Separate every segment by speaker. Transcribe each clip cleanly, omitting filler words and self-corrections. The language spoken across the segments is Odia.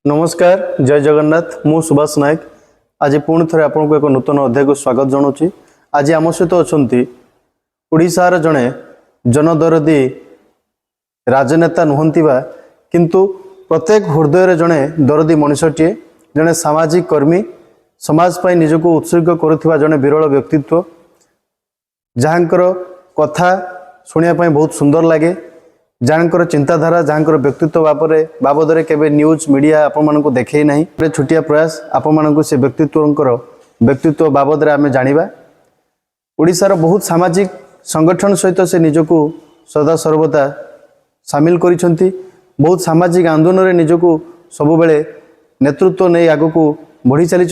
Speaker 1: नमस्कार जय जगन्नाथ मु सुभाष नायक आज पुणी थे आपको एक नूतन अध्याय को स्वागत जनाऊँ। आज आम सहित अच्छा ओडिशार जड़े जनदरदी राजनेता नुहति किंतु प्रत्येक हृदय जड़े दरदी मनुष्यटीए जड़े सामाजिक कर्मी समाज पाई निजको उत्सर्ग करुवा जड़े विरल व्यक्तित्व जहाँकर कथा शुणा बहुत सुंदर लगे जहाँकर चिंताधारा जहाँकर व्यक्तित्व बाबद केवे न्यूज मीडिया आपण मानक देखे ना छोटिया प्रयास आपण मानक से व्यक्तित्व बाबद आम जाना ओडिशार बहुत सामाजिक संगठन सहित से निजको सदा सर्वदा सामिल करिसेंती। बहुत सामाजिक आंदोलन में निजको सबु बेले नेतृत्व नहीं आगक बढ़ी चली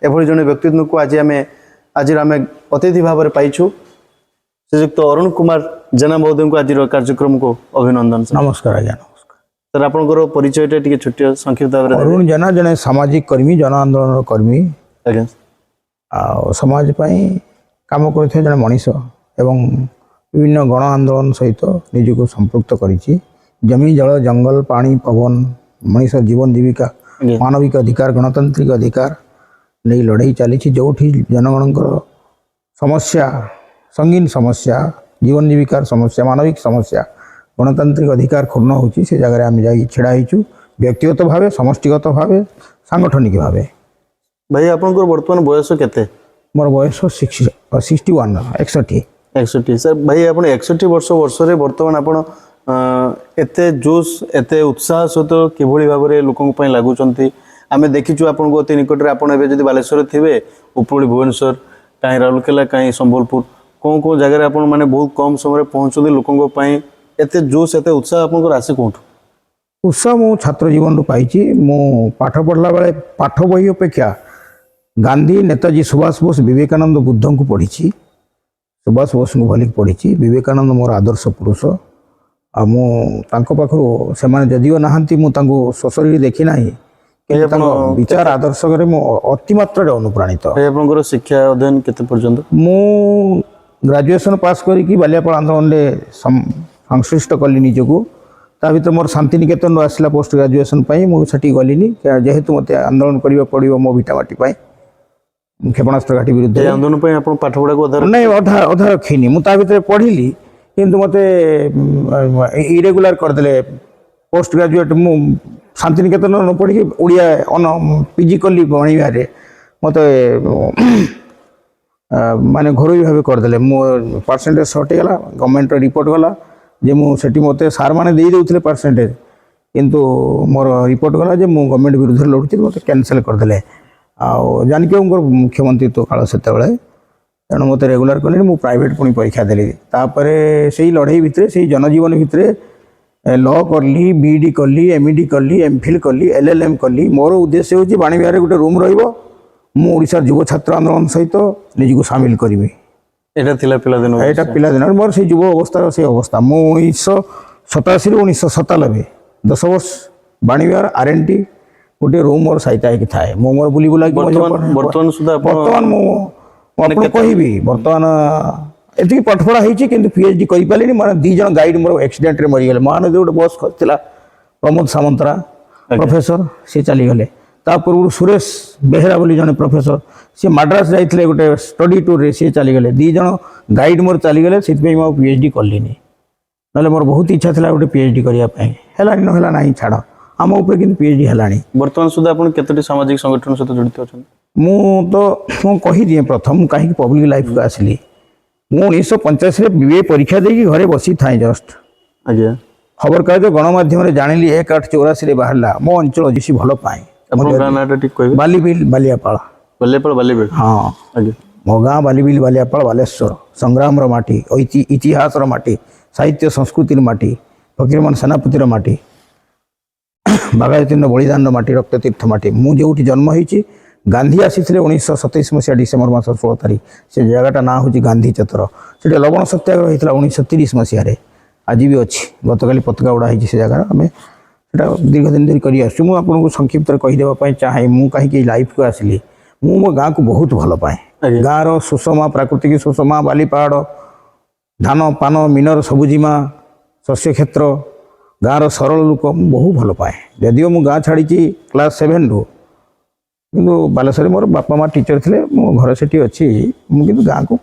Speaker 1: एभली जड़े व्यक्तित्व को आज आम अतिथि भाव में पाइछु श्रीयुक्त अरुण कुमार जेना महोदय को आज कार्यक्रम को अभिनंदन।
Speaker 2: नमस्कार आज्ञा नमस्कार
Speaker 1: सर आपंकर परिचय छोट संक्षिप्त भाव
Speaker 2: अरुण जेना जने सामाजिक कर्मी जन आंदोलन कर्मी
Speaker 1: आज्ञा
Speaker 2: समाज काम करते जड़े मनीष एवं विभिन्न गण आंदोलन सहित निजको संपृक्त करिछि। जमी जल जंगल पानी पवन मनीष जीवन जीविका मानविक अधिकार गणतांत्रिक अधिकार नहीं लड़ाई चली जो जनगणकर समस्या संगीन समस्या जीवन जीविकार समस्या मानविक समस्या गणतांत्रिक अधिकार क्षुण्ण होची से जगह आम जा छिड़ा होइछु व्यक्तिगत भाव समष्टिगत भाव सांगठनिक भाव।
Speaker 1: भाई आपनकर वर्तमान बयस केते?
Speaker 2: मोर बयस 61 61
Speaker 1: सर भाई आप 61 वर्ष रे वर्तमान आपण एते जोश एते उत्साह सहित किभली भाव में लोक लगुंट आम देखीचु आपन अति निकट में आप बालेश्वर थे उपरी भुवनेश्वर कहीं राउरकेला कहीं संबलपुर कौन कौन जगह आप बहुत कम समय पहुँचते लोकों एते जोश एते उत्साह आप आसे कौट?
Speaker 2: उत्साह मो छात्र जीवन रू पाई मु पाठ पढ़ला बेले पाठ बही अपेक्षा गांधी नेताजी सुभाष बोस विवेकानंद बुद्ध को पढ़ी सुभाष बोस को भलिक पढ़ी विवेकानंद मोर आदर्श पुरुष आ मु पाखु से जदिव नहांती मु सशरी देखी ना विचार आदर्श अति मात्रा अनुप्राणित।
Speaker 1: शिक्षा अध्ययन केते पर्यंत?
Speaker 2: मु ग्रेजुएशन पास करी बालियापाल आंदोलन में संश्लिष्ट कली निजको ता भर मोर शांतिनिकेतन आसला पोस्ट ग्रेजुएशन मुझे गलिनी जेहेतु मत आंदोलन करने पड़ो मो भिटामाटी क्षेपणास्त्र घाटी विरुद्ध
Speaker 1: आंदोलन पाठ पढ़ा को
Speaker 2: नहीं अधा रखीनी मुझे पढ़ी किंतु मत इरेगुलर करदे पोस्ट ग्रेजुएट मु शांतिनिकेतन न पढ़ी ओडिया पीजी कली बणिबारे मत माने घरोई भाव करदे मो परसेंटेज सर्ट गला गवर्नमेंट रिपोर्ट गला जे मुझे मत सार मैंने दे परसेंटेज किंतु मोर रिपोर्ट गला जे मु गवर्नमेंट विरुद्ध लड़ुती मत कैंसल करदे जानिक मुख्यमंत्री तो काल से तेणु मत रेगुलर कले मु प्राइवेट पुणी परीक्षा देली से लड़ाई भितर से जनजीवन भितर लॉ करली बीडी कली एमईडी कली एमफिल कली एलएलएम कली मोर उद्देश्य हूँ बाणी विहार गोटे रूम रोडिशा युव छात्र आंदोलन सहित निजको सामिल करी यहाँ पिलादिन मोर से युव अवस्था से अवस्था मु 1987 1997 10 वर्ष बाणी विहार आरएनटी गोटे रूम मोर सहित थाए मो मोर बुली बुला बर्तमान मुझे कहबी बर्तमान ये पाठपढ़ा होती कि पीएचडी कर पारे माने 2 जन गाइड मोर एक्सीडेंट रे मरीगले महानदी गोटे बस था प्रमोद सामंतरा प्रोफेसर सी चलीगले पूर्व सुरेश बेहेरा बोली जन प्रोफेसर सी मद्रास जाते गोटे स्टडी टूर सी चलीगले 2 जन गाइड मोर चलीगले से पीएचडी कली ना मोर बहुत इच्छा था गोटे पीएचडी करने ना ना छाड़ आम उपर कि पीएचडी है
Speaker 1: बर्तमान सुधा आप केतोटी सामाजिक संगठन सहित जड़ित अच्छा?
Speaker 2: मु कही दिए प्रथम कहीं पब्लिक लाइफ को आसली मु 1985 बीए परीक्षा देकी घरे बसी था जस्ट
Speaker 1: आज्ञा
Speaker 2: खबर कागज गणमाध्यम जानिली 1884 बाहर मो अंचल जिसी भल पाए बालीबिल बालियापाल हाँ मो गाँ बालीबिल बालियापाल बालेश्वर संग्राम माटी इतिहास माटी साहित्य संस्कृति माटी फकीरमोहन सेनापतिर माटी बागायतीर्ण बलिदान माटी रक्ततीर्थ माटी मु जो जन्म होती गांधी आसी 1927 मसीहा डिसेम्बर मास 16 तारीख से जगटा ना हूँ गांधी चतर से लवण सत्याग्रह होता 1930 मसीह आज भी अच्छी गतकाली पताका उड़ा से जगह आम दीर्घ दिन धरी कर संक्षिप्त कहीदेवाई चाहे मु कहीं लाइफ को आसली मो गाँ को बहुत भल पाए गाँव सुषमा प्राकृतिक सुषमा बाली पहाड़ धान पान मिनर सबुजिमा शस्य क्षेत्र ଗାଁର ସରଳ ଲୋକ ମୁଁ ବହୁ ଭଲ ପାଏ। ଯଦିଓ ମୁଁ ଗାଁ ଛାଡ଼ିଛି କ୍ଲାସ୍ 7ରୁ, କିନ୍ତୁ ବାଲେଶ୍ୱରରେ ମୋର ବାପା ମା ଟିଚର ଥିଲେ, ମୋ ଘର ସେଠି ଅଛି। ମୁଁ କିନ୍ତୁ ଗାଁକୁ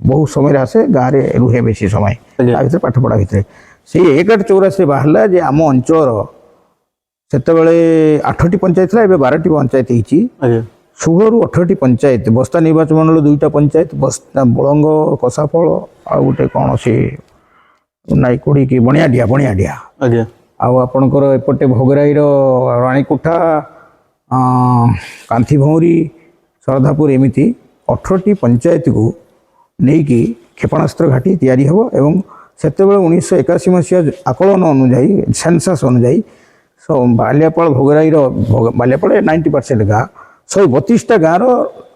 Speaker 2: ବହୁ ସମୟରେ ଆସେ, ଗାଁରେ ରୁହେ ବେଶୀ ସମୟ, ତା ଭିତରେ ପାଠପଢ଼ା ଭିତରେ। ସେଇ 1884 ବାହାରିଲା ଯେ ଆମ ଅଞ୍ଚଳର ସେତେବେଳେ 8ଟି ପଞ୍ଚାୟତ ଥିଲା, ଏବେ 12ଟି ପଞ୍ଚାୟତ ହେଇଛି। 16ରୁ 18ଟି ପଞ୍ଚାୟତ, ବସ୍ତା ନିର୍ବାଚନ ମଣ୍ଡଳ 2ଟା ପଞ୍ଚାୟତ, ବସ୍ତା ବଳଙ୍ଗ କଷାଫଳ ଆଉ ଗୋଟେ କ'ଣ ସେ ନାଇଁ କୋଡ଼ିକି ବଣିଆଡିଆ
Speaker 1: ଆଜ୍ଞା
Speaker 2: ଆଉ ଆପଣଙ୍କର ଏପଟେ ଭୋଗରାଇର ରାଣୀକୁଠା, କାନ୍ଥିଭଉଁରୀ, ଶରଧାପୁର, ଏମିତି 18ଟି ପଞ୍ଚାୟତକୁ ନେଇକି କ୍ଷେପଣାସ୍ତ୍ର ଘାଟି ତିଆରି ହେବ। ଏବଂ ସେତେବେଳେ 1981 ମସିହା ଆକଳନ ଅନୁଯାୟୀ, ସେନ୍ସସ୍ ଅନୁଯାୟୀ ବାଲିଆପାଳ ଭୋଗରାଇର ବାଲିଆପାଳ 90% ଗାଁ, 132ଟା ଗାଁର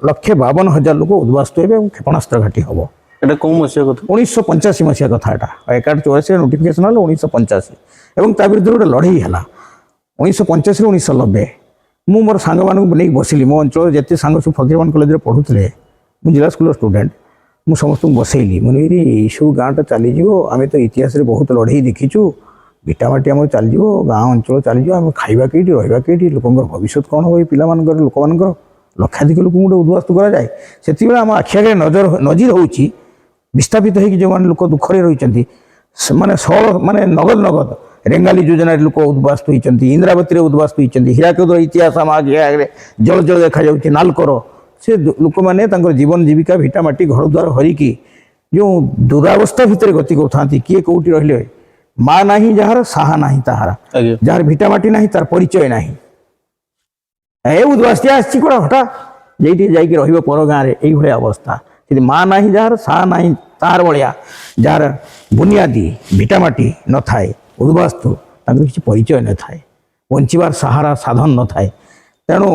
Speaker 2: 1,52,000 ଲୋକ ଉଦ୍ବାସ୍ତ ହେବେ ଏବଂ କ୍ଷେପଣାସ୍ତ୍ର ଘାଟି ହେବ।
Speaker 1: এটা কোন মସିହା କଥା?
Speaker 2: 1985 ମସିହା କଥା ଏଟା। 1884 ନୋଟିଫିକେସନ୍ ହେଲା 1985 ଏବଂ ତା ବିରୁଦ୍ଧରେ ଗୋଟେ ଲଢ଼େଇ ହେଲା 1985ରୁ 1990। ମୁଁ ମୋର ସାଙ୍ଗମାନଙ୍କୁ ନେଇକି ବସିଲି, ମୋ ଅଞ୍ଚଳରେ ଯେତେ ସାଙ୍ଗ ସବୁ ଫକୀରମୋହନ କଲେଜରେ ପଢ଼ୁଥିଲେ, ମୁଁ ଜିଲ୍ଲା ସ୍କୁଲର ଷ୍ଟୁଡେଣ୍ଟ, ମୁଁ ସମସ୍ତଙ୍କୁ ବସେଇଲି। ମୁଁ କହିଲି ଏଇସବୁ ଗାଁଟା ଚାଲିଯିବ, ଆମେ ତ ଇତିହାସରେ ବହୁତ ଲଢ଼େଇ ଦେଖିଛୁ, ଭିଟାମାଟି ଆମର ଚାଲିଯିବ, ଗାଁ ଅଞ୍ଚଳ ଚାଲିଯିବ, ଆମେ ଖାଇବା କେଇଠି, ରହିବା କେଇଠି, ଲୋକଙ୍କର ଭବିଷ୍ୟତ କ'ଣ ହେବ, ଏଇ ପିଲାମାନଙ୍କର, ଲୋକମାନଙ୍କର, ଲକ୍ଷାଧିକ ଲୋକଙ୍କୁ ଗୋଟେ ଉଦ୍ବାସ୍ତ କରାଯାଏ। ସେତିକିବେଳେ ଆମ ଆଖି ଆଗରେ ନଜିର ହେଉଛି ବିସ୍ଥାପିତ ହେଇକି ଯେଉଁମାନେ ଲୋକ ଦୁଃଖରେ ରହିଛନ୍ତି, ସେମାନେ ମାନେ ନଗଦ ରେଙ୍ଗାଲି ଯୋଜନାରେ ଲୋକ ଉଦ୍ବାସ୍ତ ହୋଇଛନ୍ତି, ଇନ୍ଦ୍ରାବତୀରେ ଉଦ୍ବାସ୍ତ ହୋଇଛନ୍ତି, ହୀରାକୁଦର ଇତିହାସ ଆମ ଆଗରେ ଜଳ ଦେଖାଯାଉଛି, ନାଲକୋର। ସେ ଲୋକମାନେ ତାଙ୍କର ଜୀବନ ଜୀବିକା, ଭିଟାମାଟି, ଘରଦ୍ୱାର ହରିକି ଯେଉଁ ଦୁରାବସ୍ଥା ଭିତରେ ଗତି କରୁଥାନ୍ତି, କିଏ କେଉଁଠି ରହିଲେ, ମା ନାହିଁ ଯାହାର, ସାହା ନାହିଁ ତାହାର, ଯାହାର ଭିଟାମାଟି ନାହିଁ ତାର ପରିଚୟ ନାହିଁ, ଏ ଉଦ୍ବାସ୍ତିଆ ଆସିଛି କୁଆଡ଼େ ହଠାତ୍ ଯେଇଠି ଯାଇକି ରହିବ ପର ଗାଁରେ, ଏଇଭଳିଆ ଅବସ୍ଥା। ଯଦି ମା ନାହିଁ ଯାହାର, ସାହା ନାହିଁ ତାହାର ଭଳିଆ, ଯାହାର ବୁନିଆଦି ଭିଟାମାଟି ନଥାଏ, ଉଦ୍ବାସ୍ତୁ, ତାଙ୍କର କିଛି ପରିଚୟ ନଥାଏ, ବଞ୍ଚିବାର ସାହାରା ସାଧନ ନଥାଏ। ତେଣୁ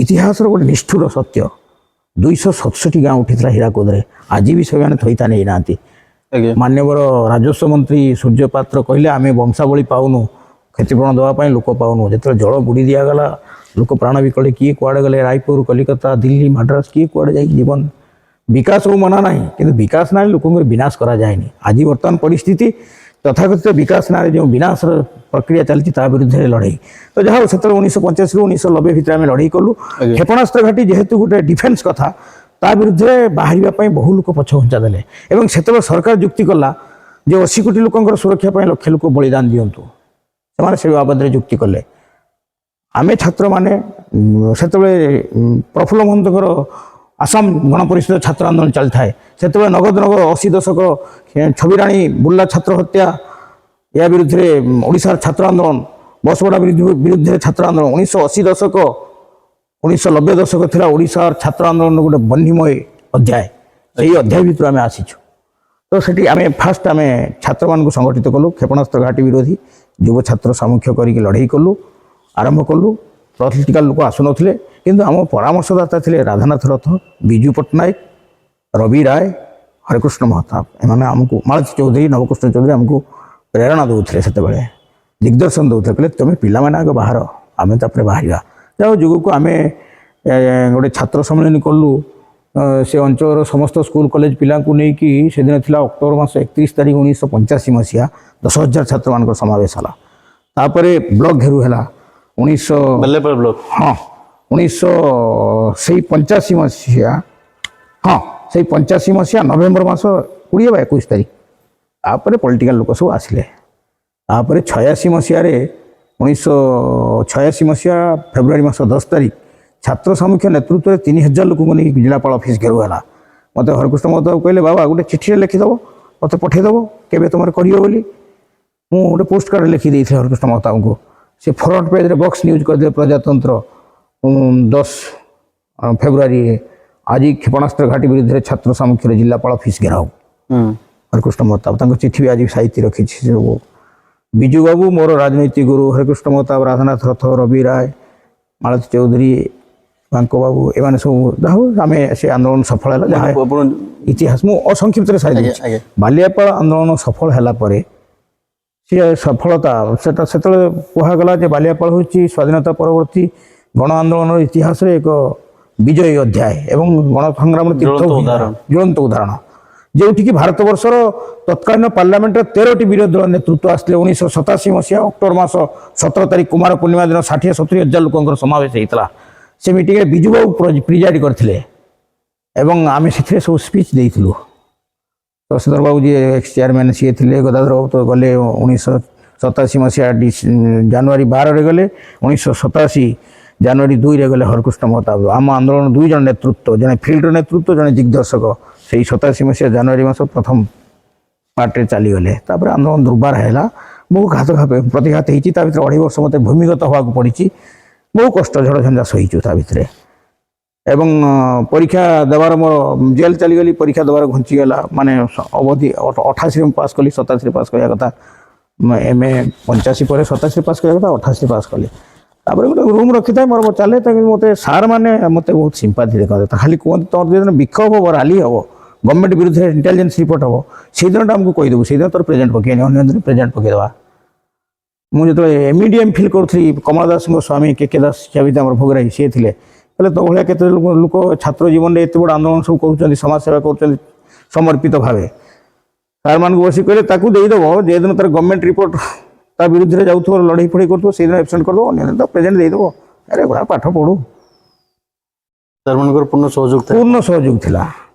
Speaker 2: ଇତିହାସର ଗୋଟେ ନିଷ୍ଠୁର ସତ୍ୟ, 267 ଗାଁ ଉଠିଥିଲା ହୀରାକୁଦରେ, ଆଜି ବି ସେମାନେ ଥଇତା ନେଇନାହାନ୍ତି। ମାନ୍ୟବର ରାଜସ୍ୱ ମନ୍ତ୍ରୀ ସୂର୍ଯ୍ୟ ପାତ୍ର କହିଲେ ଆମେ ବଂଶାବଳୀ ପାଉନୁ, କ୍ଷତିପୂରଣ ଦେବା ପାଇଁ ଲୋକ ପାଉନୁ। ଯେତେବେଳେ ଜଳ ବୁଡ଼ି ଦିଆଗଲା, ଲୋକ ପ୍ରାଣ ବିକଳେ, କିଏ କୁଆଡ଼େ ଗଲେ, ରାୟପୁର, କଲିକତା, ଦିଲ୍ଲୀ, ମାଡ୍ରାସ, କିଏ କୁଆଡ଼େ ଯାଇକି ଜୀବନ। ବିକାଶକୁ ମନା ନାହିଁ, କିନ୍ତୁ ବିକାଶ ନାଁରେ ଲୋକଙ୍କର ବିନାଶ କରାଯାଏନି। ଆଜି ବର୍ତ୍ତମାନ ପରିସ୍ଥିତି ତଥାକଥିତ ବିକାଶ ନାଁରେ ଯେଉଁ ବିନାଶର ପ୍ରକ୍ରିୟା ଚାଲିଛି, ତା ବିରୁଦ୍ଧରେ ଲଢ଼େଇ। ତ ଯାହା ହଉ, ସେତେବେଳେ 1985ରୁ 1990 ଭିତରେ ଆମେ ଲଢ଼େଇ କଲୁ। କ୍ଷେପଣାସ୍ତ୍ର ଘାଟି ଯେହେତୁ ଗୋଟେ ଡିଫେନ୍ସ କଥା, ତା ବିରୁଦ୍ଧରେ ବାହାରିବା ପାଇଁ ବହୁ ଲୋକ ପଛଘୁଞ୍ଚା ଦେଲେ ଏବଂ ସେତେବେଳେ ସରକାର ଯୁକ୍ତି କଲା ଯେ 80 କୋଟି ଲୋକଙ୍କର ସୁରକ୍ଷା ପାଇଁ ଲକ୍ଷ ଲୋକ ବଳିଦାନ ଦିଅନ୍ତୁ। ସେମାନେ ସେ ବାବଦରେ ଯୁକ୍ତି କଲେ। ଆମେ ଛାତ୍ରମାନେ ସେତେବେଳେ ପ୍ରଫୁଲ୍ଲ ମହନ୍ତଙ୍କର ଆସାମ ଗଣପରିଷଦ ଛାତ୍ର ଆନ୍ଦୋଳନ ଚାଲିଥାଏ, ସେତେବେଳେ ନଗଦ 80 ଦଶକ ଛବିରାଣୀ ବୁର୍ଲା ଛାତ୍ର ହତ୍ୟା, ଏହା ବିରୁଦ୍ଧରେ ଓଡ଼ିଶାର ଛାତ୍ର ଆନ୍ଦୋଳନ, ବସପଡ଼ା ବିରୁଦ୍ଧରେ ଛାତ୍ର ଆନ୍ଦୋଳନ, 1980 ଦଶକ 1990 ଦଶକ ଥିଲା ଓଡ଼ିଶାର ଛାତ୍ର ଆନ୍ଦୋଳନର ଗୋଟେ ବହ୍ନିମୟ ଅଧ୍ୟାୟ। ସେଇ ଅଧ୍ୟାୟ ଭିତରୁ ଆମେ ଆସିଛୁ। ତ ସେଠି ଆମେ ଫାଷ୍ଟ ଆମେ ଛାତ୍ରମାନଙ୍କୁ ସଂଗଠିତ କଲୁ, କ୍ଷେପଣାସ୍ତ୍ର ଘାଟି ବିରୋଧୀ ଯୁବ ଛାତ୍ର ସାମୁଖ୍ୟ କରିକି ଲଢ଼େଇ କଲୁ, ଆରମ୍ଭ କଲୁ। ପଲିଟିକାଲ ଲୋକ ଆସୁନଥିଲେ, କିନ୍ତୁ ଆମ ପରାମର୍ଶଦାତା ଥିଲେ ରାଧାନାଥ ରଥ, ବିଜୁ ପଟ୍ଟନାୟକ, ରବି ରାୟ, ହରେକୃଷ୍ଣ ମହତାବ। ଏମାନେ ଆମକୁ, ମାଳତୀ ଚୌଧୁରୀ, ନବକୃଷ୍ଣ ଚୌଧୁରୀ ଆମକୁ ପ୍ରେରଣା ଦେଉଥିଲେ, ସେତେବେଳେ ଦିଗ୍ଦର୍ଶନ ଦେଉଥିଲେ। କହିଲେ ତୁମେ ପିଲାମାନେ ଆଗ ବାହାର, ଆମେ ତାପରେ ବାହାରିବା। ଯାହା ଯୁଗକୁ ଆମେ ଗୋଟେ ଛାତ୍ର ସମ୍ମିଳନୀ କଲୁ। ସେ ଅଞ୍ଚଳର ସମସ୍ତ ସ୍କୁଲ କଲେଜ ପିଲାଙ୍କୁ ନେଇକି, ସେଦିନ ଥିଲା ଅକ୍ଟୋବର ମାସ 31 ତାରିଖ 1985 ମସିହା, 10,000 ଛାତ୍ରମାନଙ୍କର ସମାବେଶ ହେଲା। ତାପରେ ବ୍ଲକ ଘେରୁ ହେଲା
Speaker 1: ବାଲିଆପାଳ ବ୍ଲକ।
Speaker 2: ହଁ, 1985 ମସିହା, ହଁ ସେଇ 85 ମସିହା ନଭେମ୍ବର ମାସ 20 ବା 21 ତାରିଖ। ତାପରେ ପଲିଟିକାଲ ଲୋକ ସବୁ ଆସିଲେ। ତାପରେ 86 ମସିହାରେ 1986 ମସିହା ଫେବୃଆରୀ ମାସ 10 ତାରିଖ ଛାତ୍ର ସାମୁଖ୍ୟ ନେତୃତ୍ୱରେ 3,000 ଲୋକଙ୍କୁ ନେଇ ଜିଲ୍ଲାପାଳ ଅଫିସ୍ ଘେରୁ ହେଲା। ମୋତେ ହରକୃଷ୍ଣ ମହତାବ କହିଲେ, ବାବା ଗୋଟେ ଚିଠିରେ ଲେଖିଦେବ, ମୋତେ ପଠାଇଦେବ, କେବେ ତୁମର କରିବ ବୋଲି। ମୁଁ ଗୋଟେ ପୋଷ୍ଟ କାର୍ଡ଼ ଲେଖି ଦେଇଥିଲି ହରକୃଷ୍ଣ ମହତାବଙ୍କୁ। ସେ ଫ୍ରଣ୍ଟ ପେଜ୍ରେ ବକ୍ସ ନ୍ୟୁଜ୍ କରିଦେଲେ, ପ୍ରଜାତନ୍ତ୍ର 10 ଫେବୃଆରୀ, ଆଜି କ୍ଷେପଣାସ୍ତ୍ର ଘାଟି ବିରୁଦ୍ଧରେ ଛାତ୍ର ସାମୁଖ୍ୟରେ ଜିଲ୍ଲାପାଳ ଅଫିସ୍ ଘେରାଉ। ହରକୃଷ୍ଣ ମହତାବ ତାଙ୍କ ଚିଠି ବି ଆଜି ସାହିତ୍ୟ ରଖିଛି। ସବୁ ବିଜୁ ବାବୁ, ମୋର ରାଜନୈତିକ ଗୁରୁ, ହରେକୃଷ୍ଣ ମହତାବ, ରାଧାନାଥ ରଥ, ରବି ରାୟ, ମାଳତୀ ଚୌଧୁରୀ, ବାଙ୍କ ବାବୁ, ଏମାନେ ସବୁ। ଯାହା ହଉ ଆମେ ସେ ଆନ୍ଦୋଳନ ସଫଳ ହେଲା। ଯାହା ଇତିହାସ ମୁଁ ଅସଂକ୍ଷିପ୍ତରେ ସାରିଦେଇଛି। ବାଲିଆପାଳ ଆନ୍ଦୋଳନ ସଫଳ ହେଲା ପରେ ସିଏ ସଫଳତା, ସେଟା ସେତେବେଳେ କୁହାଗଲା ଯେ ବାଲିଆପାଳ ହେଉଛି ସ୍ୱାଧୀନତା ପରବର୍ତ୍ତୀ ଗଣ ଆନ୍ଦୋଳନର ଇତିହାସରେ ଏକ ବିଜୟୀ ଅଧ୍ୟାୟ ଏବଂ ଗଣ ସଂଗ୍ରାମର ଜ୍ୱଳନ୍ତ ଉଦାହରଣ। ଯେଉଁଠିକି ଭାରତବର୍ଷର ତତ୍କାଳୀନ ପାର୍ଲାମେଣ୍ଟର 13ଟି ବିରୋଧୀ ଦଳ ନେତୃତ୍ୱ ଆସିଥିଲେ। 1987 ମସିହା ଅକ୍ଟୋବର ମାସ 17 ତାରିଖ କୁମାର ପୂର୍ଣ୍ଣିମା ଦିନ 60-70 ହଜାର ଲୋକଙ୍କର ସମାବେଶ ହେଇଥିଲା। ସେ ମିଟିଂରେ ବିଜୁବାବୁ ପ୍ରିଜାଇଡ୍ କରିଥିଲେ ଏବଂ ଆମେ ସେଥିରେ ସବୁ ସ୍ପିଚ୍ ଦେଇଥିଲୁ। ଶଶିଧର ବାବୁ ଯିଏ ଏକ୍ସ ଚେୟାରମ୍ୟାନ୍ ସିଏ ଥିଲେ, ଗଦାଧର ବାବୁ ତ ଗଲେ 1987 ମସିହା ଜାନୁଆରୀ 12ରେ ଗଲେ, 1987 ଜାନୁଆରୀ 2ରେ ଗଲେ ହରକୃଷ୍ଣ ମହତାବ। ଆମ ଆନ୍ଦୋଳନ 2 ଜଣ ନେତୃତ୍ୱ, ଜଣେ ଫିଲ୍ଡର ନେତୃତ୍ୱ, ଜଣେ ଦିଗ୍ଦର୍ଶକ ସେଇ 87 ମସିହା ଜାନୁଆରୀ ମାସ ପ୍ରଥମ ପାର୍ଟରେ ଚାଲିଗଲେ। ତାପରେ ଆନ୍ଦୋଳନ ଦୁର୍ବାର ହେଲା, ବହୁ ପ୍ରତିଘାତ ହେଇଛି। ତା ଭିତରେ 2.5 ବର୍ଷ ମୋତେ ଭୂମିଗତ ହେବାକୁ ପଡ଼ିଛି, ବହୁ କଷ୍ଟ ଝଡ଼ଝଞ୍ଜା ସହିଛୁ ତା ଭିତରେ। ଏବଂ ପରୀକ୍ଷା ଦେବାର ମୋର ଜେଲ୍ ଚାଲିଗଲି, ପରୀକ୍ଷା ଦେବାର ଘୁଞ୍ଚିଗଲା। ମାନେ ଅବଧି 88ରେ ମୁଁ ପାସ୍ କଲି, 87ରେ ପାସ୍ କରିବା କଥା। MA 85 ପରେ 87ରେ ପାସ୍ କରିବା କଥା, 88ରେ ପାସ୍ କଲି। ତାପରେ ଗୋଟେ ରୁମ୍ ରଖିଥାଏ ମୋର ଚାଲେ, ତାକୁ ମୋତେ ସାର୍ ମାନେ ମୋତେ ବହୁତ ସିମ୍ପାଥି ଦେଖନ୍ତି। ଖାଲି କୁହନ୍ତି ତୋର ଯେଦିନ ବିକ୍ଷୋଭ ହେବ, ରାଲି ହେବ, ଗଭର୍ଣ୍ଣମେଣ୍ଟ ବିରୁଦ୍ଧରେ ଇଣ୍ଟେଲିଜେନ୍ସ ରିପୋର୍ଟ ହେବ, ସେଇଦିନଟା ଆମକୁ କହିଦେବୁ, ସେଇଦିନ ତୋର ପ୍ରେଜେଣ୍ଟ ପକେଇନି, ଅନ୍ୟ ଦିନ ପ୍ରେଜେଣ୍ଟ ପକେଇଦେବା। ମୁଁ ଯେତେବେଳେ ME ଫିଲ୍ କରୁଥିଲି, କମଳ ଦାସଙ୍କ ସ୍ୱାମୀ KK ଦାସ ଶିକ୍ଷାବିତ ଆମର ଭୋଗରାଇ ସିଏ ଥିଲେ, ହେଲେ ତୋ ଭଳିଆ କେତେ ଲୋକ ଛାତ୍ର ଜୀବନରେ ଏତେ ବଡ଼ ଆନ୍ଦୋଳନ ସବୁ କରୁଛନ୍ତି, ସମାଜସେବା କରୁଛନ୍ତି ସମର୍ପିତ ଭାବେ। ସାର୍ମାନଙ୍କୁ ବସି କହିଲେ ତାକୁ ଦେଇଦେବ, ଯେଦିନ ତାର ଗଭର୍ଣ୍ଣମେଣ୍ଟ ରିପୋର୍ଟ ତା ବିରୁଦ୍ଧରେ ଯାଉଥିବ, ଲଢ଼େଇ ଫଢ଼େଇ କରୁଥିବ, ସେଇଦିନ ଆବସେଣ୍ଟ କରିଦେବ, ଅନ୍ୟ ଦିନ ତ ପ୍ରେଜେଣ୍ଟ ଦେଇଦେବ। ଆରେ ଗୁଡ଼ା ପାଠ ପଢ଼ୁ।
Speaker 1: ସାର୍ମାନଙ୍କର ପୂର୍ଣ୍ଣ ସହଯୋଗ ଥାଏ।
Speaker 2: ପୂର୍ଣ୍ଣ ସହଯୋଗ ଥିଲା।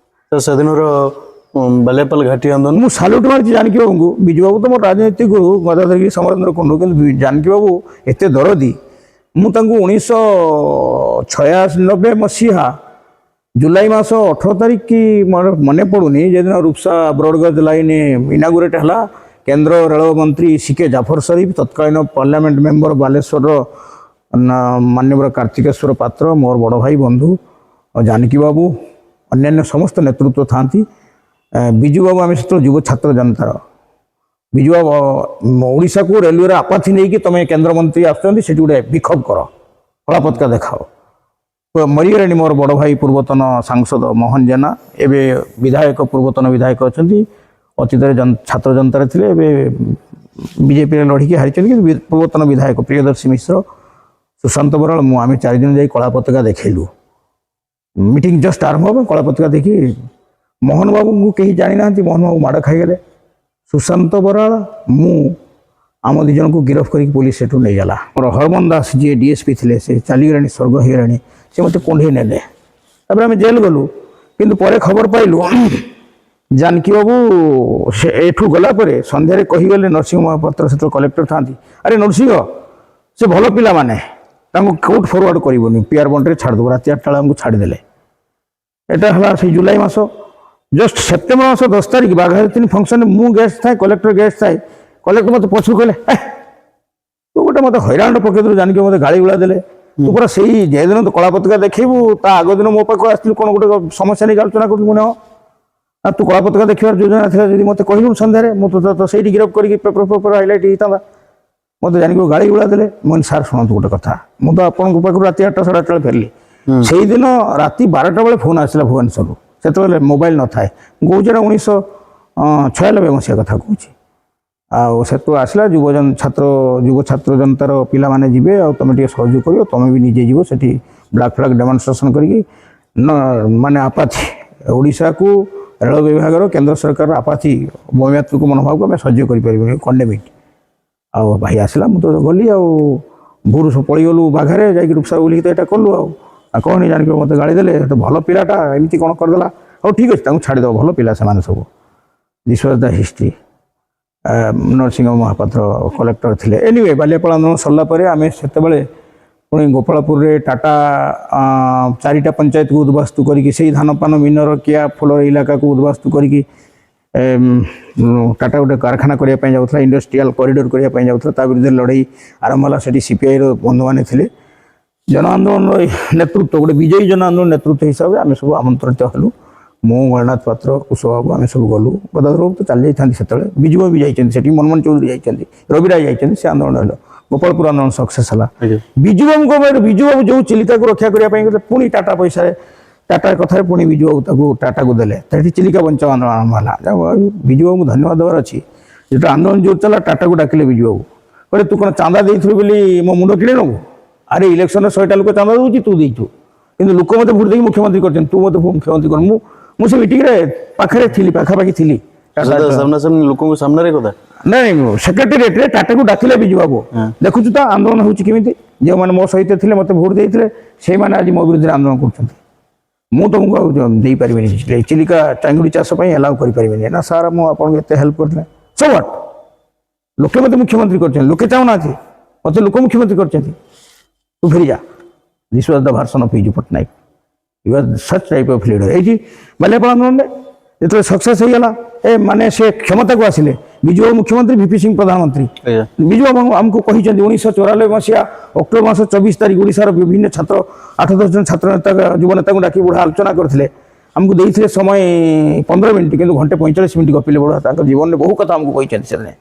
Speaker 1: ତ ସେଦିନର ବାଲିଆପାଲ ଘାଟି ଆନ୍ଦୋଳନ
Speaker 2: ମୁଁ ସାଲ୍ୟୁଟ୍ ମାରିଛି ଜାନକୀ ବାବୁଙ୍କୁ। ବିଜୁବାବୁ ତ ମୋ ରାଜନୈତିକ ଗୁରୁ, ଗଦାଧର ସମରେନ୍ଦ୍ର କୁଣ୍ଡୁ, କିନ୍ତୁ ଜାନକୀ ବାବୁ ଏତେ ଦରଦୀ। ମୁଁ ତାଙ୍କୁ 1996 ମସିହା ଜୁଲାଇ ମାସ 18 ତାରିଖ କି ମନେ ପଡ଼ୁନି, ଯେଦିନ ରୂପସା ବ୍ରଡଗେଜ୍ ଲାଇନ୍ ଇନାଗୁରେଟ୍ ହେଲା, କେନ୍ଦ୍ର ରେଳମନ୍ତ୍ରୀ CK ଜାଫର ସରିଫ, ତତ୍କାଳୀନ ପାର୍ଲାମେଣ୍ଟ ମେମ୍ବର ବାଲେଶ୍ୱରର ମାନ୍ୟବର କାର୍ତ୍ତିକେଶ୍ୱର ପାତ୍ର, ମୋର ବଡ଼ ଭାଇ ବନ୍ଧୁ ଜାନକୀ ବାବୁ, ଅନ୍ୟାନ୍ୟ ସମସ୍ତ ନେତୃତ୍ୱ ଥାନ୍ତି। ବିଜୁବାବୁ ଆମେ ସେତେବେଳେ ଯୁବ ଛାତ୍ର ଜନତାର ବିଜୁବାବୁ ଓଡ଼ିଶାକୁ ରେଲୱେର ଆପାଥି ନେଇକି ତୁମେ କେନ୍ଦ୍ରମନ୍ତ୍ରୀ ଆସୁଛନ୍ତି, ସେଠି ଗୋଟେ ବିକ୍ଷୋଭ କର, କଳା ପତାକା ଦେଖାଅ। ମରିଗଲେଣି ମୋର ବଡ଼ ଭାଇ ପୂର୍ବତନ ସାଂସଦ ମୋହନ ଜେନା, ଏବେ ବିଧାୟକ, ପୂର୍ବତନ ବିଧାୟକ ଅଛନ୍ତି। ଅତୀତରେ ଛାତ୍ର ଜନତାରେ ଥିଲେ, ଏବେ ବିଜେପିରେ ଲଢ଼ିକି ହାରିଛନ୍ତି, କିନ୍ତୁ ପୂର୍ବତନ ବିଧାୟକ ପ୍ରିୟଦର୍ଶୀ ମିଶ୍ର, ସୁଶାନ୍ତ ବରାଳ, ମୁଁ ଆମେ 4 ଦିନ ଯାଇ କଳା ପତାକା ଦେଖେଇଲୁ। ମିଟିଂ ଜଷ୍ଟ ଆରମ୍ଭ ହେବ, କଳା ପତାକା ଦେଖି ମୋହନ ବାବୁଙ୍କୁ କେହି ଜାଣିନାହାନ୍ତି, ମୋହନ ବାବୁ ମାଡ଼ ଖାଇଗଲେ। ସୁଶାନ୍ତ ବରାଳ, ମୁଁ, ଆମ 2 ଜଣଙ୍କୁ ଗିରଫ କରିକି ପୋଲିସ ସେଠୁ ନେଇଗଲା। ମୋର ହରମନ ଦାସ ଯିଏ DSP ଥିଲେ, ସେ ଚାଲିଗଲେଣି, ସ୍ୱର୍ଗ ହେଇଗଲେଣି, ସେ ମୋତେ କୁଣ୍ଢେଇ ନେଲେ। ତାପରେ ଆମେ ଜେଲ୍ ଗଲୁ, କିନ୍ତୁ ପରେ ଖବର ପାଇଲୁ ଜାନକୀ ବାବୁ ସେ ଏଠୁ ଗଲା ପରେ ସନ୍ଧ୍ୟାରେ କହିଗଲେ ନରସିଂହ ମହାପାତ୍ର, ସେତେବେଳେ କଲେକ୍ଟର ଥାନ୍ତି, ଆରେ ନରସିଂହ ସେ ଭଲ ପିଲାମାନେ, ତାଙ୍କୁ କୋର୍ଟ ଫରୱାର୍ଡ଼ କରିବନି, PR ବଣ୍ଡରେ ଛାଡ଼ିଦେବୁ। ରାତି 8ଟା ବେଳେ ଆମକୁ ଛାଡ଼ିଦେଲେ। এটা ହେଲା ସେଇ ଜୁଲାଇ ମାସ। ଜଷ୍ଟ ସେପ୍ଟେମ୍ବର ମାସ 10 ତାରିଖ ବାଘାଯତୀନ ଫଙ୍କସନରେ ମୁଁ ଗେଷ୍ଟ ଥାଏ, କଲେକ୍ଟର ଗେଷ୍ଟ ଥାଏ। କଲେକ୍ଟର ମୋତେ ପଛରୁ କହିଲେ, ତୁ ଗୋଟେ ମୋତେ ହଇରାଣ ପକେଇଦେଲୁ, ଜାଣିକି ମୋତେ ଗାଳି ଗୁଳା ଦେଲେ। ତୁ ପୁରା ସେଇ ଯେଦିନ ତୁ କଳା ପତାକା ଦେଖେଇବୁ, ତା ଆଗ ଦିନ ମୋ ପାଖକୁ ଆସିଥିଲୁ, କ'ଣ ଗୋଟେ ସମସ୍ୟା ନେଇକି ଆଲୋଚନା କରୁଛୁ। ମୁଁ ଆଉ ତୁ କଳା ପତାକା ଦେଖିବାର ଯୋଜନା ଥିଲା, ଯଦି ମୋତେ କହିଲୁ ସନ୍ଧ୍ୟାରେ, ମୁଁ ତ ସେଇଠି ଗିରଫ କରିକି ପେପର ହାଇଲାଇଟ୍ ହେଇଥାନ୍ତା। ମୋତେ ଜାଣିକି ଗାଳି ଗୁଳା ଦେଲେ। ମୁଁ ସାର୍ ଶୁଣନ୍ତୁ ଗୋଟେ କଥା, ମୁଁ ତ ଆପଣଙ୍କ ପାଖରୁ ରାତି 8ଟା 8:30 ବେଳେ ଫେରିଲି। ସେଇଦିନ ରାତି 12ଟା ବେଳେ ଫୋନ୍ ଆସିଲା ଭୁବନେଶ୍ୱରରୁ, ସେତେବେଳେ ମୋବାଇଲ ନଥାଏ। ମୁଁ କହୁଛି ଏଇଟା 1996 ମସିହା କଥା କହୁଛି। ଆଉ ସେଠୁ ଆସିଲା, ଯୁବ ଛାତ୍ର ଜନତାର ପିଲାମାନେ ଯିବେ, ଆଉ ତୁମେ ଟିକେ ସହଯୋଗ କରିବ, ତୁମେ ବି ନିଜେ ଯିବ ସେଠି ବ୍ଲାକ୍ ଫ୍ଲାଗ୍ ଡେମନଷ୍ଟ୍ରେସନ୍ କରିକି, ମାନେ ଆପାଥି ଓଡ଼ିଶାକୁ ରେଳ ବିଭାଗର, କେନ୍ଦ୍ର ସରକାରର ଆପାଥି ମୌମାତ୍ରିକ ମନୋଭାବକୁ ଆମେ ସହ୍ୟ କରିପାରିବୁନି, କଣ୍ଡେମିଟ୍। ଆଉ ଭାଇ ଆସିଲା, ମୁଁ ତ ଗଲି, ଆଉ ଭୋରୁ ସବୁ ପଳେଇଗଲୁ ବାଘାରେ, ଯାଇକି ରୂପସା ବୁଲିକି ତ ଏଇଟା କଲୁ। ଆଉ କହନି ଜାଣିକି ମୋତେ ଗାଳି ଦେଲେ, ତ ଭଲ ପିଲାଟା ଏମିତି କ'ଣ କରିଦେଲା। ହଉ ଠିକ୍ ଅଛି, ତାଙ୍କୁ ଛାଡ଼ିଦେବ, ଭଲ ପିଲା ସେମାନେ ସବୁ। This was the history. Narasingha Mahapatra collector ଥିଲେ। ଏନିୱେ ବାଲିଆପାଳ ଆନ୍ଦୋଳନ ସରିଲା ପରେ ଆମେ ସେତେବେଳେ ପୁଣି ଗୋପାଳପୁରରେ ଟାଟା 4ଟା ପଞ୍ଚାୟତକୁ ଉଦ୍ବାସ୍ତୁ କରିକି, ସେଇ ଧାନପାନ ମିନର କିଆ ଫୁଲର ଇଲାକାକୁ ଉଦ୍ବାସ୍ତୁ କରିକି, ଟାଟା ଗୋଟେ କାରଖାନା କରିବା ପାଇଁ ଯାଉଥିଲା, ଇଣ୍ଡଷ୍ଟ୍ରିଆଲ କରିଡର କରିବା ପାଇଁ ଯାଉଥିଲା, ତା ବିରୁଦ୍ଧରେ ଲଢ଼େଇ ଆରମ୍ଭ ହେଲା। ସେଠି CPIର ବନ୍ଧୁମାନେ ଥିଲେ। ଜନ ଆନ୍ଦୋଳନର ନେତୃତ୍ୱ, ଗୋଟେ ବିଜୟୀ ଜନ ଆନ୍ଦୋଳନ ନେତୃତ୍ୱ ହିସାବରେ ଆମେ ସବୁ ଆମନ୍ତ୍ରିତ ହେଲୁ। ମୁଁ, ଗଣନାଥ ପାତ୍ର, କୁଶ ବାବୁ, ଆମେ ସବୁ ଗଲୁ। ଗଦାଧର ବାବୁ ତ ଚାଲି ଯାଇଥାନ୍ତି ସେତେବେଳେ, ବିଜୁବାବୁ ବି ଯାଇଛନ୍ତି ସେଠି, ମନମୋହନ ଚୌଧୁରୀ ଯାଇଛନ୍ତି, ରବିରାଜ ଯାଇଛନ୍ତି। ସେ ଆନ୍ଦୋଳନ ହେଲା, ଗୋପାଳପୁର ଆନ୍ଦୋଳନ ସକ୍ସେସ୍ ହେଲା। ବିଜୁବାବୁଙ୍କ ବିଜୁବାବୁ ଯେଉଁ ଚିଲିକାକୁ ରକ୍ଷା କରିବା ପାଇଁ ଗଲେ, ପୁଣି ଟାଟା ପଇସାରେ, ଟାଟା କଥାରେ ପୁଣି ବିଜୁବାବୁ ତାକୁ ଟାଟାକୁ ଦେଲେ। ସେଠି ଚିଲିକା ବଞ୍ଚାଅ ଆନ୍ଦୋଳନ ଆରମ୍ଭ ହେଲା। ବିଜୁବାବୁଙ୍କୁ ଧନ୍ୟବାଦ ଦେବାର ଅଛି। ଯେତେବେଳେ ଆନ୍ଦୋଳନ ଜୋର ଚାଲିଲା, ଟାଟାକୁ ଡାକିଲେ ବିଜୁବାବୁ, କହିଲେ ତୁ କ'ଣ ଚାନ୍ଦା ଦେଇଥିଲୁ ବୋଲି ମୋ ମୁଣ୍ଡ କିଣେ ନେବୁ? ଆରେ ଇଲେକ୍ସନରେ 100ଟା ଲୋକ ଚାନ୍ଦା ଦେଉଛି, ତୁ ଦେଇଛୁ, କିନ୍ତୁ ଲୋକ ମୋତେ ଭୋଟ ଦେଇକି ମୁଖ୍ୟମନ୍ତ୍ରୀ କରିଛନ୍ତି, ତୁ ମୋତେ ମୁଖ୍ୟମନ୍ତ୍ରୀ କର। ମୁଁ ସେ ମିଟିଂରେ ପାଖରେ ଥିଲି, ପାଖାପାଖି ଥିଲି।
Speaker 1: ସାମ୍ନା ସାମ୍ନି ଲୋକଙ୍କ ସାମ୍ନାରେ କଥା
Speaker 2: ନାଇଁ ସେକ୍ରେଟାରିଏଟରେ ଟାଟାକୁ ଡାକିଲେ ବିଜୁ ବାବୁ, ଦେଖୁଛୁ ତ ଆନ୍ଦୋଳନ ହେଉଛି କେମିତି, ଯେଉଁମାନେ ମୋ ସହିତ ଥିଲେ ମୋତେ ଭୋଟ ଦେଇଥିଲେ ସେଇମାନେ ଆଜି ମୋ ବିରୁଦ୍ଧରେ ଆନ୍ଦୋଳନ କରୁଛନ୍ତି। ମୁଁ ତୁମକୁ ଆଉ ଦେଇପାରିବିନି, ଚିଲିକା ଚାଙ୍ଗୁଡ଼ି ଚାଷ ପାଇଁ ଆଲାଉ କରିପାରିବିନି। ନା ସାର୍ ମୁଁ ଆପଣଙ୍କୁ ଏତେ ହେଲ୍ପ କରିଥିଲେ, ସୋ ହ୍ୱାଟ୍, ଲୋକେ ମୋତେ ମୁଖ୍ୟମନ୍ତ୍ରୀ କରିଛନ୍ତି, ଲୋକେ ଚାହୁଁନାହାନ୍ତି ମୋତେ ଲୋକ ମୁଖ୍ୟମନ୍ତ୍ରୀ କରିଛନ୍ତି, ତୁ ଫେରିଯା। This was the version of Biju Pattnaik. You are such type of leader. ଏଇଠି ବାଲିଆପାଳ ଆନ୍ଦୋଳନରେ ଯେତେବେଳେ ସକ୍ସେସ୍ ହେଇଗଲା, ମାନେ ସେ କ୍ଷମତାକୁ ଆସିଲେ, ବିଜୁ ବାବୁ ମୁଖ୍ୟମନ୍ତ୍ରୀ, ଭିପି ସିଂ ପ୍ରଧାନମନ୍ତ୍ରୀ। ବିଜୁ ବାବୁ ଆମକୁ କହିଛନ୍ତି 1994 ମସିହା ଅକ୍ଟୋବର ମାସ 24 ତାରିଖ ଓଡ଼ିଶାର ବିଭିନ୍ନ ଛାତ୍ର 8-10 ଜଣ ଛାତ୍ର ନେତା ଯୁବ ନେତାଙ୍କୁ ଡାକି ବୁଢ଼ା ଆଲୋଚନା କରିଥିଲେ। ଆମକୁ ଦେଇଥିଲେ ସମୟ 15 ମିନିଟ୍, କିନ୍ତୁ ଘଣ୍ଟେ 45 ମିନିଟ୍ ଗପିଲେ ବୁଢ଼ା। ତାଙ୍କ ଜୀବନରେ ବହୁ କଥା ଆମକୁ କହିଛନ୍ତି। ସେମାନେ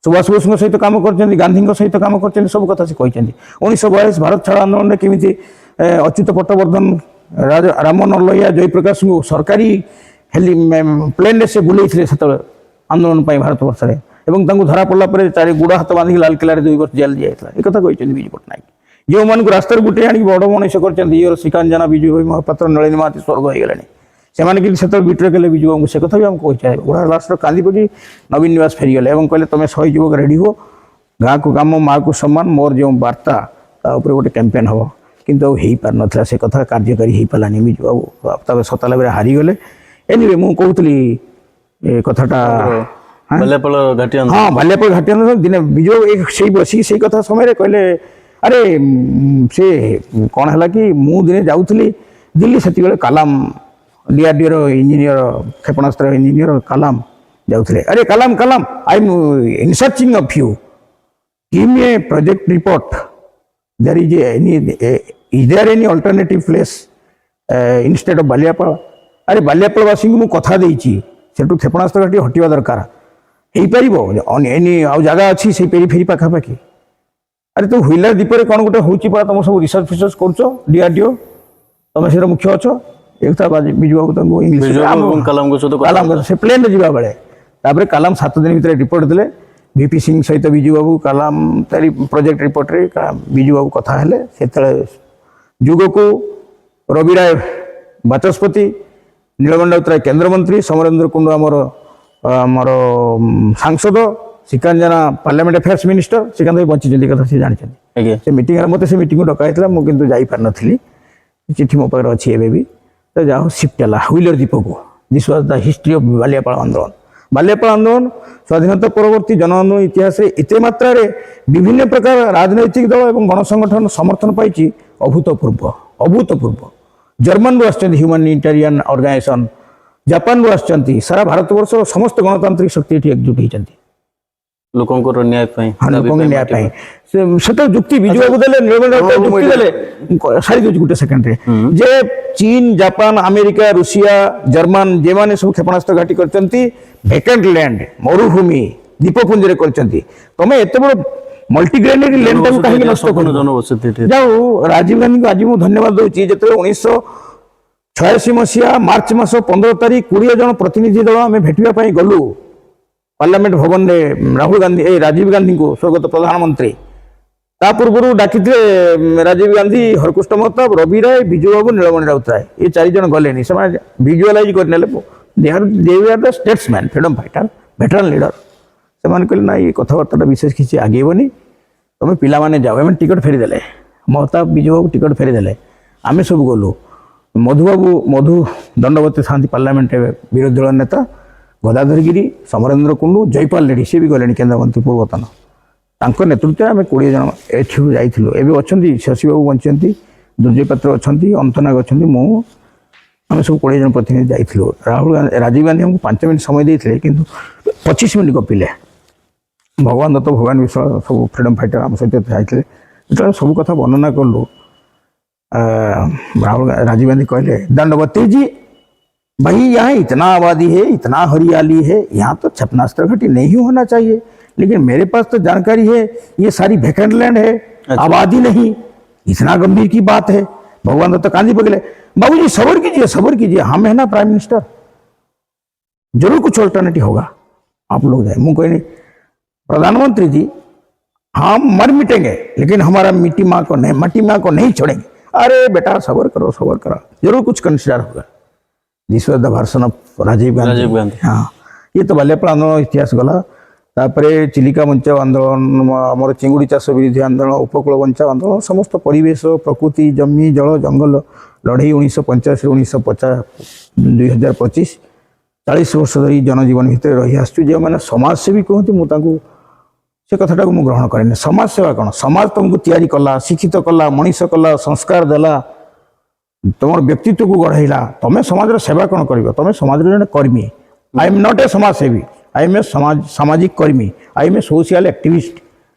Speaker 2: ସୁଭାଷ ବୋଷଙ୍କ ସହିତ କାମ କରିଛନ୍ତି, ଗାନ୍ଧୀଙ୍କ ସହିତ କାମ କରିଛନ୍ତି, ସବୁ କଥା ସେ କହିଛନ୍ତି। 1942 ଭାରତ ଛାଡ଼ ଆନ୍ଦୋଳନରେ କେମିତି ଅଚ୍ୟୁତ ପଟ୍ଟବର୍ଦ୍ଧନ, ରାମମୋହନ ଲୋହିଆ, ଜୟପ୍ରକାଶଙ୍କୁ ସରକାରୀ ପ୍ଲେନ୍ରେ ସେ ବୁଲେଇଥିଲେ ସେତେବେଳେ ଆନ୍ଦୋଳନ ପାଇଁ ଭାରତବର୍ଷରେ, ଏବଂ ତାଙ୍କୁ ଧରା ପଡ଼ିଲା ପରେ ଚାରି ଗୋଡ଼ ହାତ ବାନ୍ଧିକି ଲାଲକିଲ୍ଲାରେ 2 ବର୍ଷ ଜେଲ୍ ଦିଆଯାଇଥିଲା। ଏ କଥା କହିଛନ୍ତି ବିଜୁ ପଟ୍ଟନାୟକ। ଯେଉଁମାନଙ୍କୁ ରାସ୍ତାରେ ଗୋଟିଏ ଆଣିକି ବଡ଼ ମଣିଷ କରିଛନ୍ତି, ଇଏ ଶ୍ରୀକାନ୍ତ ଜେନା, ବିଜୁ ଭାଇ ମହାପାତ୍ର, ନଳିନୀ ମହାନ୍ତି ସ୍ୱର୍ଗ ହେଇଗଲେଣି, ସେମାନେ କିନ୍ତୁ ସେତେବେଳେ ବିଟ୍ରେ କଲେ ବିଜୁ ବାବୁଙ୍କୁ। ସେ କଥା ବି ଆମକୁ କହିଥାଏ। ବୁଢ଼ା ଲାଷ୍ଟରେ କାନ୍ଦି ପଡ଼ି ନବୀନ ନିବାସ ଫେରିଗଲେ ଏବଂ କହିଲେ ତମେ 100 ଯୁବକ ରେଡ଼ି ହୁଅ, ଗାଁକୁ କାମ, ମାଆକୁ ସମ୍ମାନ, ମୋର ଯେଉଁ ବାର୍ତ୍ତା ତା ଉପରେ ଗୋଟେ କ୍ୟାମ୍ପେନ୍ ହେବ। କିନ୍ତୁ ଆଉ ହେଇପାରିନଥିଲା, ସେ କଥା କାର୍ଯ୍ୟକାରୀ ହେଇପାରିଲାନି। ବିଜୁ ବାବୁ ତାପରେ 97ରେ ହାରିଗଲେ। ଏନିୱେ ମୁଁ କହୁଥିଲି ଏ କଥାଟା,
Speaker 1: ବାଲିଆପାଳ ଘାଟି
Speaker 2: ହଁ ବାଲିଆପାଳ ଘାଟି ଆନ୍ଦୋଳନ ଦିନେ ବିଜୁ ବାବୁ ସେଇ ବସିକି ସେଇ କଥା ସମୟରେ କହିଲେ, ଆରେ ସେ କ'ଣ ହେଲା କି ମୁଁ ଦିନେ ଯାଉଥିଲି ଦିଲ୍ଲୀ, ସେତିକିବେଳେ କାଲାମ DRDOର ଇଞ୍ଜିନିୟର, କ୍ଷେପଣାସ୍ତ୍ର ଇଞ୍ଜିନିୟର କାଲାମ ଯାଉଥିଲେ। ଆରେ Kalam I am in searching of you, give me a project report, there is is there any alternative place instead of Baliapal? ଆରେ ବାଲିଆପାଳବାସୀଙ୍କୁ ମୁଁ କଥା ଦେଇଛି ସେଠୁ କ୍ଷେପଣାସ୍ତ୍ର ଘାଟି ହଟିବା ଦରକାର, ହେଇପାରିବ ଆଉ ଜାଗା ଅଛି ସେଇ ପେରିଫେରି ପାଖାପାଖି। ଆରେ ତୁ ହୁଇଲର ଦ୍ୱୀପରେ କ'ଣ ଗୋଟେ ହେଉଛି ପରା, ତୁମ ସବୁ ରିସର୍ଚ୍ଚ ଫିସର୍ଚ୍ଚ କରୁଛ DRDO, ତୁମେ ସେଇଟା ମୁଖ୍ୟ ଅଛ। ଏ କଥା ବିଜୁ ବାବୁ ତାଙ୍କୁ ଇଂଲିଶ ସେ ପ୍ଲେନ୍ରେ ଯିବା ବେଳେ, ତାପରେ କାଲାମ 7 ଦିନ ଭିତରେ ରିପୋର୍ଟ ଦେଲେ। ଭିପି ସିଂ ସହିତ ବିଜୁ ବାବୁ କାଲାମ ତାରି ପ୍ରୋଜେକ୍ଟ ରିପୋର୍ଟରେ ବିଜୁ ବାବୁ କଥା ହେଲେ। ସେତେବେଳେ ଯୁଗକୁ ରବି ରାୟ ବାଚସ୍ପତି, ନୀଳକଣ୍ଠ ରାଉତରାୟ କେନ୍ଦ୍ରମନ୍ତ୍ରୀ, ସମରେନ୍ଦ୍ର କୁଣ୍ଡୁ ଆମର ସାଂସଦ, Srikanta Jena parliament affairs minister, Srikanta ଭାଇ ବଞ୍ଚିଛନ୍ତି କଥା ସେ ଜାଣିଛନ୍ତି। ସେ ମିଟିଂରେ ମୋତେ ସେ ମିଟିଂକୁ ଡକା ହେଇଥିଲା, ମୁଁ କିନ୍ତୁ ଯାଇପାରିନଥିଲି, ଚିଠି ମୋ ପାଖରେ ଅଛି ଏବେ ବି। ତ ଯାହା ହଉ ସିଫ୍ଟ ହେଲା ହୁଇଲର ଦ୍ୱୀପକୁ। This was the history of Baliapal ଆନ୍ଦୋଳନ। ବାଲିଆପାଳ ଆନ୍ଦୋଳନ ସ୍ୱାଧୀନତା ପରବର୍ତ୍ତୀ ଜନ ଆନ୍ଦୋଳନ ଇତିହାସରେ ଏତେ ମାତ୍ରାରେ ବିଭିନ୍ନ ପ୍ରକାର ରାଜନୈତିକ ଦଳ ଏବଂ ଗଣସଂଗଠନ ସମର୍ଥନ ପାଇଛି, ଅଭୂତପୂର୍ବ। ଜର୍ମାନରୁ ଆସିଛନ୍ତି ହ୍ୟୁମାନିଟାରିଆନ୍ ଅର୍ଗାନାଇଜେସନ, ଜାପାନରୁ ଆସିଛନ୍ତି, ସାରା ଭାରତବର୍ଷର ସମସ୍ତ ଗଣତାନ୍ତ୍ରିକ ଶକ୍ତି ଏଠି ଏକଜୁଟ ହେଇଛନ୍ତି
Speaker 1: ଲୋକଙ୍କର ନ୍ୟାୟ ପାଇଁ,
Speaker 2: ଲୋକଙ୍କ ନ୍ୟାୟ ପାଇଁ। ସେଟା ଯୁକ୍ତି ବିଜୁ ବାବୁ ଦେଲେ, ଯୁକ୍ତି ଦେଲେ, ସାରି ଦେଉଛି ଗୋଟେ ସେକେଣ୍ଡରେ, ଯେ ଚୀନ, ଜାପାନ, ଆମେରିକା, ରୁଷିଆ, ଜର୍ମାନ ଯେମାନେ ସବୁ କ୍ଷେପଣାସ୍ତ୍ର ଘାଟି କରିଛନ୍ତି ଭେକାଣ୍ଟ ଲ୍ୟାଣ୍ଡ, ମରୁଭୂମି ଦ୍ୱୀପପୁଞ୍ଜରେ କରିଛନ୍ତି, ତମେ ଏତେ ବଡ଼ ମଲ୍ଟିଗ୍ରେନେରୀ ଲ୍ୟାଣ୍ଡଟାକୁ କାହିଁକି ନଷ୍ଟ କରୁଛ? ଯାଉ ରାଜୀବ ଗାନ୍ଧୀଙ୍କୁ ଆଜି ମୁଁ ଧନ୍ୟବାଦ ଦେଉଛି, ଯେତେବେଳେ 1986 ମସିହା ମାର୍ଚ୍ଚ ମାସ 15 ତାରିଖ 20 ଜଣ ପ୍ରତିନିଧି ଦଳ ଆମେ ଭେଟିବା ପାଇଁ ଗଲୁ ପାର୍ଲାମେଣ୍ଟ ଭବନରେ ରାଜୀବ ଗାନ୍ଧୀଙ୍କୁ, ସ୍ୱର୍ଗତ ପ୍ରଧାନମନ୍ତ୍ରୀ। ତା ପୂର୍ବରୁ ଡାକିଥିଲେ ରାଜୀବ ଗାନ୍ଧୀ, ହରକୃଷ୍ଣ ମହତାବ, ରବି ରାୟ, ବିଜୁ ବାବୁ, ନୀଳମଣି ରାଉତରାୟ, ଏ 4 ଜଣ ଗଲେନି। ସେମାନେ ଭିଜୁଆଲାଇଜ୍ କରିନେଲେ they are the statesman, freedom fighter, veteran leader. ସେମାନେ କହିଲେ ନା, ଏ କଥାବାର୍ତ୍ତାଟା ବିଶେଷ କିଛି ଆଗେଇବନି, ତମେ ପିଲାମାନେ ଯାଅ। ଏମାନେ ଟିକଟ ଫେରିଦେଲେ, ମହତାବ, ବିଜୁ ବାବୁ ଟିକଟ ଫେରିଦେଲେ। ଆମେ ସବୁ ଗଲୁ। ମଧୁ ଦଣ୍ଡବତୀ ଥାନ୍ତି ପାର୍ଲାମେଣ୍ଟ ବିରୋଧୀ ଦଳ ନେତା, ଗଦାଧର ଗିରି, ସମରେନ୍ଦ୍ର କୁଣ୍ଡୁ, ଜୟପାଲ ରେଡ୍ଡି, ସେ ବି ଗଲେଣି କେନ୍ଦ୍ରମନ୍ତ୍ରୀ ପୂର୍ବତନ। ତାଙ୍କ ନେତୃତ୍ୱରେ ଆମେ 20 ଜଣ ଏଠିକୁ ଯାଇଥିଲୁ। ଏବେ ଅଛନ୍ତି ଶଶୀବାବୁ ବଞ୍ଚିଛନ୍ତି, ଦୁର୍ଜୟ ପାତ୍ର ଅଛନ୍ତି, ଅନ୍ତନାଗ ଅଛନ୍ତି, ମୁଁ, ଆମେ ସବୁ 20 ଜଣ ପ୍ରତିନିଧି ଯାଇଥିଲୁ। ରାଜୀବ ଗାନ୍ଧୀ ଆମକୁ 5 ମିନିଟ୍ ସମୟ ଦେଇଥିଲେ, କିନ୍ତୁ 25 ମିନିଟ୍ ଗପିଲେ। ଭଗବାନ ଦତ୍ତ, ଭଗବାନ ବିଶ୍ୱାଳ ସବୁ ଫ୍ରିଡମ୍ ଫାଇଟର ଆମ ସହିତ ଯାଇଥିଲେ। ଯେତେବେଳେ ସବୁ କଥା ବର୍ଣ୍ଣନା କଲୁ, राजीव गांधी कहले दंडवती जी भाई यहाँ इतना आबादी है, इतना हरियाली है, यहाँ तो क्षेपणास्त्र घाटी नहीं होना चाहिए, लेकिन मेरे पास तो जानकारी है ये सारी वैकेंट लैंड है, आबादी नहीं, इतना गंभीर की बात है। भगवान दत्त कांदी पगले, बाबूजी सबर कीजिए, हम है ना प्राइम मिनिस्टर, जरूर कुछ अल्टरनेटिव होगा, आप लोग जाए। मुझे कहने प्रधानमंत्री जी हम मर मिटेंगे, लेकिन हमारा मट्टी माँ को नहीं छोड़ेंगे। अरे बेटा सबर करो, जरूर कुछ कंसिडर होगा। This was the version of Rajiv Gandhi.
Speaker 1: Rajiv Gandhi.
Speaker 2: हाँ, ये तो बाल्यापल आंदोलन इतिहास गला। तापरे चिलिका बंचाओ आंदोलन, आमर चिंगुड़ी चाष विरोधी आंदोलन, उपकूल बंचाओ आंदोलन, समस्त परिवेश प्रकृति जमी जल जंगल लड़ई 1985 1950 2025 40 वर्ष धरी जनजीवन भितर रही आसुँ। जो मैंने समाजसेवी कहते मुझे से कथाटा मुझे ग्रहण कैनि। समाज सेवा कौन? समाज तुमको तैयारी कला, शिक्षित कला, मनीष कला, संस्कार देला, तुम व्यक्तित्व को गढ़ेला। तुम समाज सेवा कौन कर? तुम समाज जन कर्मी। आई एम नॉट ए समाजसेवी, आई एम ए सामाजिक कर्मी, I am a social activist.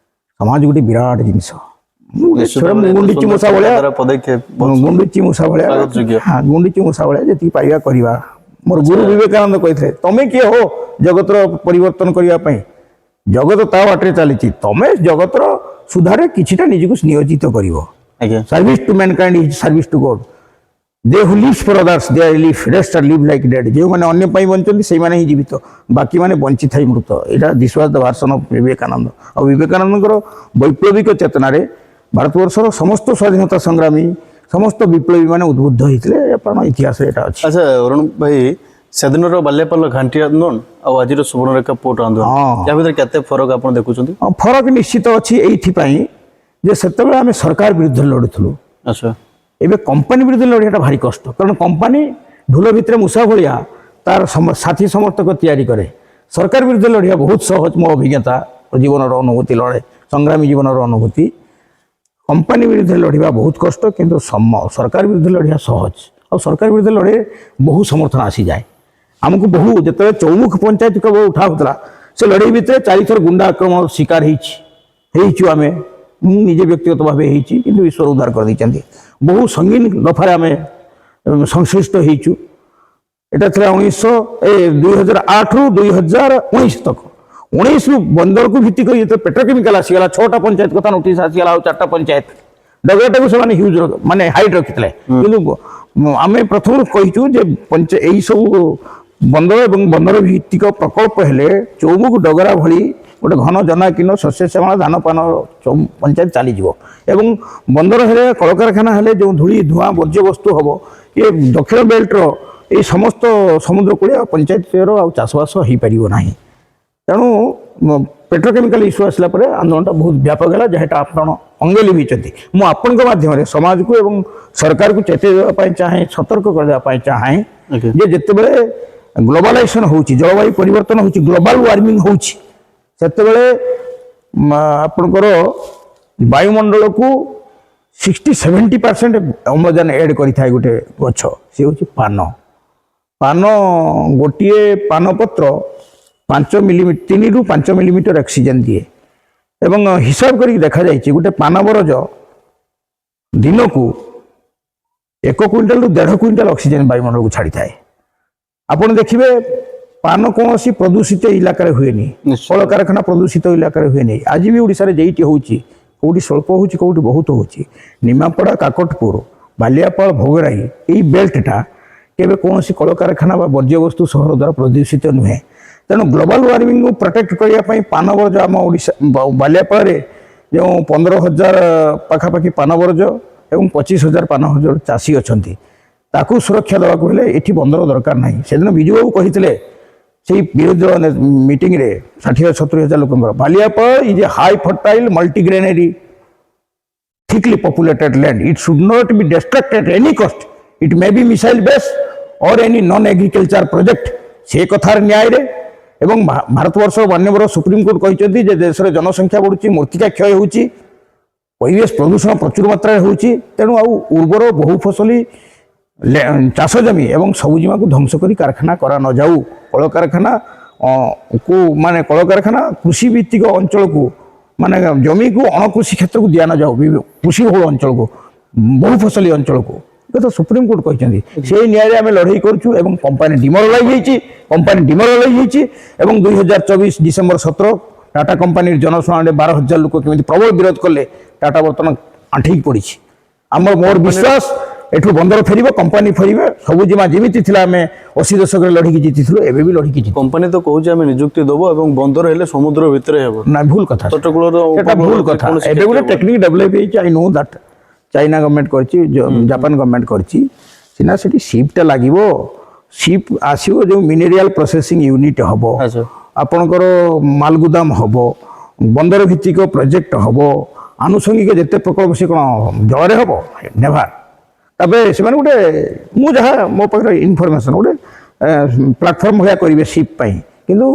Speaker 2: समाज गोटे विराट जिनस। गुंडीची मूषा भाया गुंडीची मूषा भाया हाँ गुंडीची मूषा भाया जी पाइबा करवा। मोर गुरु विवेकानंद कहते तुम किए हो जगतर परिवर्तन करने? जगत ता बाटे चली, तुम जगतर सुधारे किछिटा निजको नियोजित कर। Service to mankind is service to God. They who lives for others they live, rest are live like dead. जो मैंने अन्य पाई बंचती से माने ही जीवित, बाकी माने बंची थाई मृत। यहाँ this was the version of Vivekananda. और विवेकानंद वैप्लविक चेतना रे भारतवर्षर समस्त स्वाधीनता संग्रामी समस्त विप्लवी माने उद्बुद्ध होते इतिहास यहाँ अच्छे।
Speaker 1: अच्छा अरुण भाई, से दिन बाल्यापाल घाटी आंदोलन और आज सुवर्णरेखा पोर्ट आंदोलन या भीतर केते फरक आप देखुछन्ती?
Speaker 2: फरक निश्चित अच्छी ये से आम सरकार विरुद्ध लड़ुलु।
Speaker 1: अच्छा
Speaker 2: एबे कंपनी विरुद्ध लड़ाटा भारी कष्ट, कारण कंपनी ढोल भितर मूषा भाया तार साथी समर्थक तैयारी करे। सरकार विरुद्ध लड़िया बहुत सहज। मो अभिज्ञता जीवन अनुभूति लड़े संग्रामी जीवन अनुभूति। कंपनी विरुद्ध लड़िया बहुत कष्ट, किंतु सरकार विरुद्ध लड़िया सहज। और सरकार विरुद्ध लड़े बहु समर्थन आसी जाए आमको। बहु जो चौमुख पंचायत उठा होता से लड़ाई भितर 4 थर गुंडा आक्रमण शिकार आम निजे व्यक्तिगत भाव किंतु ईश्वर उद्धार कर देते। बहु संगीन दफार आम संश्लिष्ट होइचु। एटा थला 2008 रु 2019 तक 19 रु बंदर को भित्ति कर पेट्रोकेमिकल आसीगला 6टा पंचायत कथा नोटिस आसीगला और 4टा पंचायत डगराटा को से ह्यूज माने हाइट रखिते किंतु आम प्रथम कहीचु जे यही सब बंदर एवं बंदर भित्तिक प्रकल्प हेले चौमुख डगरा भली गोटे घन जनाकीर्ण शस्य श्यामल धान पान पंचायत चली एवं बंदर हेले कलकारखाना हेले जो धूली धुआं वर्ज्य वस्तु हम ये दक्षिण बेल्टर ये समस्त समुद्र कूलिया पंचायत आ चाषबास हो पार ना। तेणु पेट्रोकेमिकल इश्यू आसला आंदोलन बहुत व्यापक है जहाँ आप अंगे लिभिंट। मुझे माध्यम समाज को एवं सरकार को चेतवा चाहे सतर्क करने चाहे जे जितेबले ग्लोबलाइजेशन हो जलवायु परिवर्तन हो ग्लोबल वार्मिंग हो आपणकर वायुमंडल को 60-70% अम्लजान एड करें गोटे गछ सी हूँ पान। पान गोटे पान पत्र 5 मिलीमीटर 3 ରୁ 5 मिलीमीटर ऑक्सीजन दिए एवं हिसाब करके देखा जाए गोटे पान बरज दिन को 1 क्विंटाल ରୁ 1.5 क्विंटाल ऑक्सीजन वायुमंडल को छाड़ी थाए। आपड़ देखिए पान कौन प्रदूषित इलाकार हुए कल कारखाना प्रदूषित इलाकार हुए। आज भी ओडिशा रे जेइटी होउची कोटी स्वल्प होउची कोटी बहुत होउची। निमापड़ा काकटपुर बालियापाल भोगराई यही बेल्टा केबे कौन कल कारखाना वर्ज्य वस्तु सहर द्वारा प्रदूषित नुहे। तेणु ग्लोबल वार्मिंग को प्रोटेक्ट करने पान बरज आम ओडिशा बालियापाल जो 15,000 पाखापाखि पान बरज एवं 25,000 पान बरज चाषी अच्छा ताकू सुरक्षा देवाक हेले एठी बंदर दरकार नहीं। से दिन विजु बाबू कही से विरोधी मीटिंग रे 60,000-70,000 लोक Baliapal is a high fertile multigranary thickly populated land. It should not be destructed any cost. It may be missile base or any non agriculture project से कथार न्याय रे एवं भारतवर्ष माननीय सुप्रीम कोर्ट कहते देश में जनसंख्या बढ़ुची मूर्तिका क्षय होची परिवेश प्रदूषण प्रचुर मात्रा होची। तेणु आउ उर्वर बहुफसली चाष जमी एवं सबुजिमा को ध्वंस करी कारखाना करा न जाऊ। कल कारखाना को माने कल कारखाना कृषि भित्तिक अंचल को माने जमी को अणकृषि क्षेत्र को दिया न जाऊ। कृषि बहुल अंचल को बहुफसली अंचल को तो सुप्रीम कोर्ट कहते से न्याय आम लड़ाई करूँ। Company demoralize company demoralize 2024 December 17 Tata company जनशुणाणी 12,000 लोक केमी प्रबल विरोध कले। टाटा बर्तमान आंठिक पड़ी आम मोर विश्वास एठू बंदर फेर कंपानी फेर सबुजिमा जमी आम 80 दशक लड़की जीतीलु एवं भी लड़की जीत।
Speaker 1: कंपानी तो कहूँ आम निजुक्ति देव और बंदर हेले समुद्र भितर
Speaker 2: ना भूल कथा भूल कथा। एबे गोटे टेक्निक डेभलप होइछि। I know that China government करछि जापान गवर्नमेंट करछि सिना सेठी शिपटा लागिवो ସିପ୍ ଆସିବ ଯେଉଁ ମିନେରିଆଲ ପ୍ରୋସେସିଂ ୟୁନିଟ୍ ହେବ
Speaker 1: ଆଚ୍ଛା
Speaker 2: ଆପଣଙ୍କର ମାଲଗୁଦାମ ହେବ ବନ୍ଦର ଭିତ୍ତିକ ପ୍ରୋଜେକ୍ଟ ହେବ ଆନୁଷଙ୍ଗିକ ଯେତେ ପ୍ରକଳ୍ପ ସେ କ'ଣ ଜଳରେ ହେବ ନେଭାର ତାପରେ ସେମାନେ ଗୋଟେ ମୁଁ ଯାହା ମୋ ପାଖରେ ଇନଫର୍ମେସନ୍ ଗୋଟେ ପ୍ଲାଟଫର୍ମ ଭଳିଆ କରିବେ ସିପ୍ ପାଇଁ କିନ୍ତୁ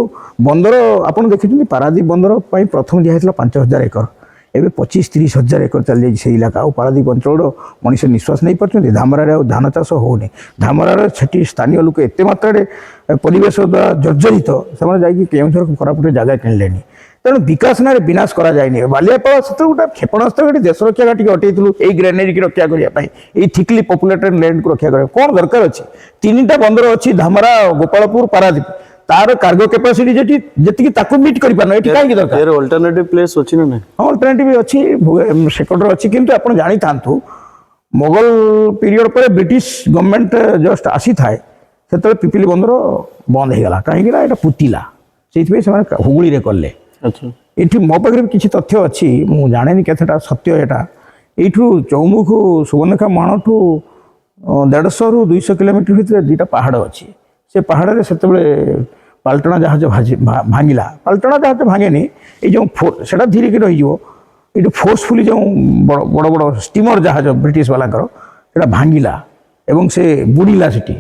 Speaker 2: ବନ୍ଦର ଆପଣ ଦେଖିଛନ୍ତି ପାରାଦୀପ ବନ୍ଦର ପାଇଁ ପ୍ରଥମ ଦିଆହେଇଥିଲା 5,000 ଏକର ଏବେ 25-30 ହଜାର ଏକର ଚାଲିଯାଇଛି ସେଇ ଇଲାକା ଆଉ ପାରାଦୀପ ଅଞ୍ଚଳର ମଣିଷ ନିଶ୍ୱାସ ନେଇପାରୁଛନ୍ତି ଧାମରାରେ ଆଉ ଧାନ ଚାଷ ହେଉନି ଧାମରାରେ ସେଠି ସ୍ଥାନୀୟ ଲୋକ ଏତେ ମାତ୍ରାରେ ପରିବେଶ ଦ୍ୱାରା ଜର୍ଜରିତ ସେମାନେ ଯାଇକି କେଉଁଝର କୋରାପୁଟରେ ଜାଗା କିଣିଲେଣି ତେଣୁ ବିକାଶ ନାଁରେ ବିନାଶ କରାଯାଇନି ବାଲିଆପାଳ ସେତେବେଳେ ଗୋଟେ କ୍ଷେପଣାସ୍ତ୍ର ଘାଟି ଦେଶ ରକ୍ଷା ଘାଟିକି ଅଟେଇଥିଲୁ ଏଇ ଗ୍ରେନେରୀକି ରକ୍ଷା କରିବା ପାଇଁ ଏଇ ଥିକଲି ପପୁଲେଟେଡ୍ ଲ୍ୟାଣ୍ଡକୁ ରକ୍ଷା କରିବା କ'ଣ ଦରକାର ଅଛି 3ଟା ବନ୍ଦର ଅଛି ଧାମରା ଗୋପାଳପୁର ପାରାଦୀପ ତାର କାର୍ଗୋ କାପାସିଟି ଯେତିକି ତାକୁ ମିଟ୍ କରିପାରୁନ ଏଠି କାହିଁକି ଦରକାର
Speaker 1: ଏର ଅଲ୍ଟରନେଟିଭ ପ୍ଲେସ୍ ଅଛି ନା ନାହିଁ
Speaker 2: ହଁ ଅଲ୍ଟରନେଟିଭ ଅଛି ସେକଣ୍ଡରେ ଅଛି କିନ୍ତୁ ଆପଣ ଜାଣିଥାନ୍ତୁ ମୋଗଲ ପିରିୟଡ଼ ପରେ ବ୍ରିଟିଶ ଗଭର୍ଣ୍ଣମେଣ୍ଟ ଜଷ୍ଟ ଆସିଥାଏ ସେତେବେଳେ ପିପିଲି ବନ୍ଦର ବନ୍ଦ ହେଇଗଲା କାହିଁକିନା ଏଇଟା ପୁତିଲା ସେଇଥିପାଇଁ ସେମାନେ ହୁଗୁଳିରେ କଲେ
Speaker 1: ଆଚ୍ଛା
Speaker 2: ଏଠି ମୋ ପାଖରେ କିଛି ତଥ୍ୟ ଅଛି ମୁଁ ଜାଣେନି କେତେଟା ସତ୍ୟ ଏଇଟା ଏଇଠୁ ଚୌମୁଖ ସୁବର୍ଣ୍ଣରେଖା ମାଣଠୁ 150ରୁ 200 କିଲୋମିଟର ଭିତରେ 2ଟା ପାହାଡ଼ ଅଛି ସେ ପାହାଡ଼ରେ ସେତେବେଳେ ପାଲଟଣା ଜାହାଜ ଭାଙ୍ଗିଲା ପାଲଟଣା ଜାହାଜ ଭାଙ୍ଗେନି ଏଇ ଯେଉଁ ସେଟା ଧୀରେକି ରହିଯିବ ଏଇଠୁ ଫୋର୍ସଫୁଲି ଯେଉଁ ବଡ଼ ବଡ଼ ଷ୍ଟିମର ଜାହାଜ ବ୍ରିଟିଶ ବାଲାଙ୍କର ସେଟା ଭାଙ୍ଗିଲା ଏବଂ ସେ ବୁଡ଼ିଲା ସେଠି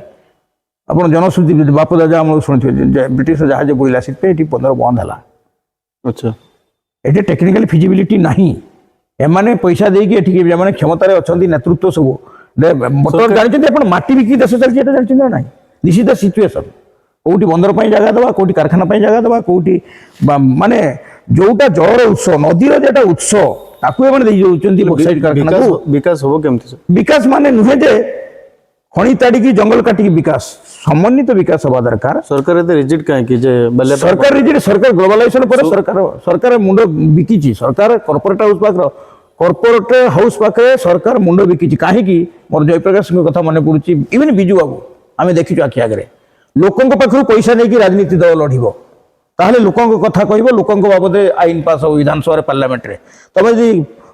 Speaker 2: ଆପଣ ଜନଶ୍ରୁତି ବାପ ଦାଦା ଆମର ଶୁଣିଥିବେ ବ୍ରିଟିଶ ଜାହାଜ ବୁଡ଼ିଲା ସେଥିପାଇଁ ଏଠି ବନ୍ଦର ବନ୍ଦ ହେଲା
Speaker 1: ଆଚ୍ଛା
Speaker 2: ଏଠି ଟେକ୍ନିକାଲି ଫିଜିବିଲିଟି ନାହିଁ ଏମାନେ ପଇସା ଦେଇକି ଏଠିକି ଯେଉଁମାନେ କ୍ଷମତାରେ ଅଛନ୍ତି ନେତୃତ୍ୱ ସବୁ ବର୍ତ୍ତମାନ ଜାଣିଛନ୍ତି ଆପଣ ମାଟି ବିକି ଦେଶ ଚାଲିଛି ଏଟା ଜାଣିଛନ୍ତି ନା ନାହିଁ ଦିସ୍ ଇଜ୍ ଦ ସିଚୁଏସନ୍ କେଉଁଠି ବନ୍ଦର ପାଇଁ ଜାଗା ଦେବା କେଉଁଠି କାରଖାନା ପାଇଁ ଜାଗା ଦେବା କେଉଁଠି ମାନେ ଯେଉଁଟା ଜଳର ଉତ୍ସ ନଦୀର ଯେଟା ଉତ୍ସ ତାକୁ ଏମାନେ ଦେଇ ଦେଉଛନ୍ତି ବକ୍ସାଇଟ୍ କାରଖାନାକୁ
Speaker 1: ବିକାଶ ହବ କେମିତି
Speaker 2: ବିକାଶ ମାନେ ନୁହେଁ ଯେ ଖଣି ତାଡ଼ିକି ଜଙ୍ଗଲ କାଟିକି ବିକାଶ ସମନ୍ୱିତ ବିକାଶ ହେବା ଦରକାର
Speaker 1: ସରକାର ଏତେ ରିଜିଡ୍ କାହିଁକି ଯେ
Speaker 2: ସରକାର ରିଜିଡ୍ ସରକାର ଗ୍ଲୋବାଲାଇଜେସନ ପରେ ସରକାର ମୁଣ୍ଡ ବିକିଛି ସରକାର କର୍ପୋରେଟ ହାଉସ୍ ପାଖରେ ସରକାର ମୁଣ୍ଡ ବିକିଛି କାହିଁକି ମୋର ଜୟପ୍ରକାଶଙ୍କ କଥା ମନେ ପଡୁଛି ଇଭେନ୍ ବିଜୁ ବାବୁ ଆମେ ଦେଖିଛୁ ଆଖି ଆଗରେ ଲୋକଙ୍କ ପାଖରୁ ପଇସା ନେଇକି ରାଜନୀତି ଦଳ ଲଢ଼ିବ ତାହେଲେ ଲୋକଙ୍କ କଥା କହିବ ଲୋକଙ୍କ ବାବଦରେ ଆଇନ ପାସ୍ ହେବ ବିଧାନସଭାରେ ପାର୍ଲାମେଣ୍ଟରେ ତମେ ଯଦି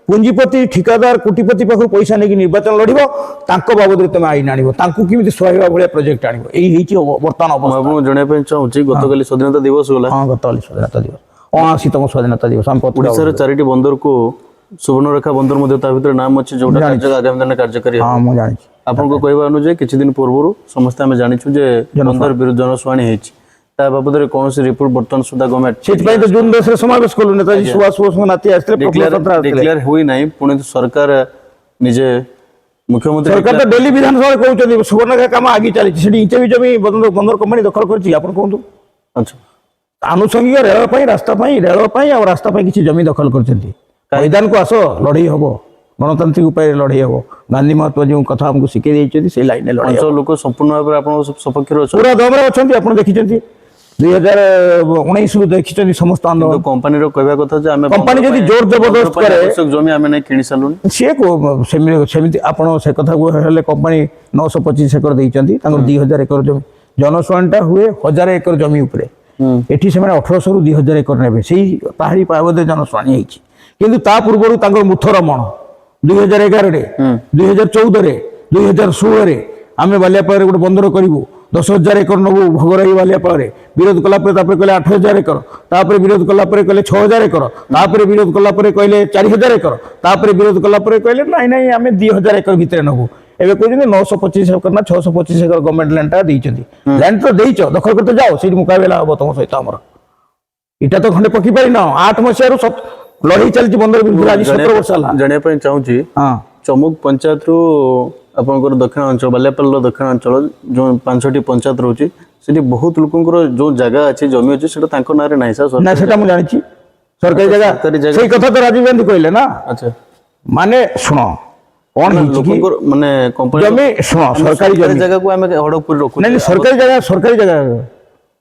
Speaker 2: ପୁଞ୍ଜିପତି ଠିକାଦାର କୋଟିପତି ପାଖରୁ ପଇସା ନେଇକି ନିର୍ବାଚନ ଲଢ଼ିବ ତାଙ୍କ ବାବଦରେ ତମେ ଆଇନ ଆଣିବ ତାଙ୍କୁ କେମିତି ସୁହାଇବା ଭଳିଆ ପ୍ରୋଜେକ୍ଟ ଆଣିବ ଏଇ ହେଇଛି ବର୍ତ୍ତମାନ
Speaker 1: ମୁଁ ଆପଣଙ୍କୁ ଜଣାଇବା ପାଇଁ ଚାହୁଁଛି ଗତକାଲି ସ୍ୱାଧୀନତା ଦିବସ ଗଲା
Speaker 2: ହଁ ଗତକାଲି ସ୍ୱାଧୀନତା ଦିବସ 79ତମ ସ୍ୱାଧୀନତା ଦିବସ
Speaker 1: ଓଡ଼ିଶାର 4ଟି ବନ୍ଦରକୁ ସୁବର୍ଣ୍ଣରେଖା ବନ୍ଦର ମଧ୍ୟ ତା ଭିତରେ ନାମ ଅଛି ଯୋଉଟା ଆଗାମୀ ଦିନରେ କାର୍ଯ୍ୟକାରୀ ହେବ
Speaker 2: ହଁ ମୁଁ ଜାଣିଛି
Speaker 1: ଆପଣଙ୍କ କହିବା ଅନୁଯାୟୀ କିଛି ଦିନ ପୂର୍ବରୁ ସମସ୍ତେ ଆମେ ଜାଣିଛୁ ଯେ ବନ୍ଦର ବିରୁଦ୍ଧ ଜନଶୁଣାଣି ହେଇଛି ତା ବାବଦରେ କୌଣସି ରିପୋର୍ଟ ବର୍ତ୍ତମାନ ସୁଦ୍ଧା ଗଭର୍ଣ୍ଣମେଣ୍ଟ
Speaker 2: ସେଥିପାଇଁ ତ ଜୁନ୍ 10ରେ ସମାବେଶ କଲୁ ନେତାଜୀ ସୁଭାଷ ବୋଷଙ୍କ ନାତି ଆସିଥିଲେ
Speaker 1: ଡିକ୍ଲେୟାର ହୋଇ ନାହିଁ ପୁଣି ସରକାର ନିଜେ ମୁଖ୍ୟମନ୍ତ୍ରୀ
Speaker 2: ସରକାର ତ ଡେଲି ବିଧାନସଭାରେ କହୁଛନ୍ତି ସୁବର୍ଣ୍ଣରେଖା କାମ ଆଗେଇ ଚାଲିଛି ସେଠି ଇଞ୍ଚେ ବି ଜମି ବନ୍ଦର କମ୍ପାନୀ ଦଖଲ କରିଛି ଆପଣ କୁହନ୍ତୁ
Speaker 1: ଆଚ୍ଛା
Speaker 2: ଆନୁଷଙ୍ଗିକ ରେଳ ପାଇଁ ଆଉ ରାସ୍ତା ପାଇଁ କିଛି ଜମି ଦଖଲ କରିଛନ୍ତି ମଇଦାନକୁ ଆସ ଲଢ଼େଇ ହବ ଗଣତାନ୍ତ୍ରିକ ଉପାୟରେ ଲଢ଼େଇ ହବ ଗାନ୍ଧୀ ମହାତ୍ମା ଯେଉଁ କଥା ଆମକୁ ଶିଖେଇ ଦେଇଛନ୍ତି ସେଇ ଲାଇନରେ ଲଢ଼େଇ
Speaker 1: ଅଞ୍ଚଳ ଲୋକ ସମ୍ପୂର୍ଣ୍ଣ ଭାବରେ ଆପଣଙ୍କ ସପକ୍ଷରେ ଅଛନ୍ତି
Speaker 2: ପୁରା ଦମରେ ଅଛନ୍ତି ଆପଣ ଦେଖିଛନ୍ତି 2019ରୁ ଦେଖିଛନ୍ତି ସମସ୍ତ ଆନ୍ଦୋଳନ
Speaker 1: କମ୍ପାନୀର କହିବା କଥା ଯେ ଆମେ
Speaker 2: କମ୍ପାନୀ ଯଦି ଜୋର ଜବରଦସ୍ତ କରେ
Speaker 1: ଜମି ଆମେ ନାଇଁ କିଣି ସାରିଲୁଣି
Speaker 2: ସିଏ ସେମିତି ଆପଣ ସେ କଥାକୁ ହେଲେ କମ୍ପାନୀ 925 ଏକର ଦେଇଛନ୍ତି ତାଙ୍କର 2000 ଏକର ଜମି ଜନଶୁଣାଣିଟା ହୁଏ 1000 ଏକର ଜମି ଉପରେ ଏଠି ସେମାନେ 1800ରୁ 2000 ଏକର ନେବେ ସେଇ ପାହାড়ি ପାବଦରେ ଜନଶୁଣାଣି ହେଇଛି କିନ୍ତୁ ତା ପୂର୍ବରୁ ତାଙ୍କର ମୁଥରମଣ 2011ରେ 2014ରେ 2016ରେ ଆମେ ବାଲିଆପାଳରେ ଗୋଟେ ବନ୍ଦର କରିବୁ 10,000 ଏକର ନେବୁ ଭୋଗରାଇ ବାଲିଆପାଳରେ ବିରୋଧ କଲା ପରେ ତାପରେ କହିଲେ 8,000 ଏକର ତାପରେ ବିରୋଧ କଲା ପରେ କହିଲେ 6,000 ଏକର ତାପରେ ବିରୋଧ କଲା ପରେ କହିଲେ 4,000 ଏକର ତାପରେ ବିରୋଧ କଲା ପରେ କହିଲେ ନାଇଁ ଆମେ 2,000 ଏକର ଭିତରେ ନେବୁ ଏବେ କହୁଛନ୍ତି 925 ଏକର ନା 625 ଏକର ଗଭର୍ଣ୍ଣମେଣ୍ଟ ଲ୍ୟାଣ୍ଡଟା ଦେଇଛନ୍ତି ଲ୍ୟାଣ୍ଡ ତ ଦେଇଛ ଦଖଲ କରତେ ଯାଅ ସେଇଠି ମୁକାବିଲା ହବ ତମ ସହିତ ଆମର ଏଇଟା ତ ଖଣ୍ଡେ ପକି ପାରିନ 8 ମସିହାରୁ ଲଢ଼େଇ ଚାଲିଛି ବନ୍ଦର ବିରୁଦ୍ଧରେ ଆଜି 17 ବର୍ଷ ହେଲା
Speaker 1: ଜାଣିବା ପାଇଁ ଚାହୁଁଛି ଚମୁକ ପଞ୍ଚାୟତରୁ ଆପଣଙ୍କର ଦକ୍ଷିଣ ଅଞ୍ଚଳ ବାଲିଆପାଳର ଦକ୍ଷିଣ ଅଞ୍ଚଳ ଯେଉଁ 5ଟି ପଞ୍ଚାୟତ ରହୁଛି ସେଠି ବହୁତ ଲୋକଙ୍କର ଯେଉଁ ଜାଗା ଅଛି ଜମି ଅଛି ସେଟା ତାଙ୍କ ନାଁରେ ନାହିଁ ସାର୍
Speaker 2: ନା ସେଟା ମୁଁ ଜାଣିଛି ସରକାରୀ ଜାଗା ସେଇ କଥା ତ ରାଜୀବ ଗାନ୍ଧୀ କହିଲେ ନା
Speaker 1: ଆଚ୍ଛା
Speaker 2: ମାନେ ଶୁଣ କଣ ହେଇଛି କି
Speaker 1: ମାନେ
Speaker 2: ଜମି ଶୁଣ ସରକାରୀ
Speaker 1: ଜାଗାକୁ ଆମେ ହଡପୁର ରଖୁ
Speaker 2: ନାଇଁ ସରକାରୀ ଜାଗା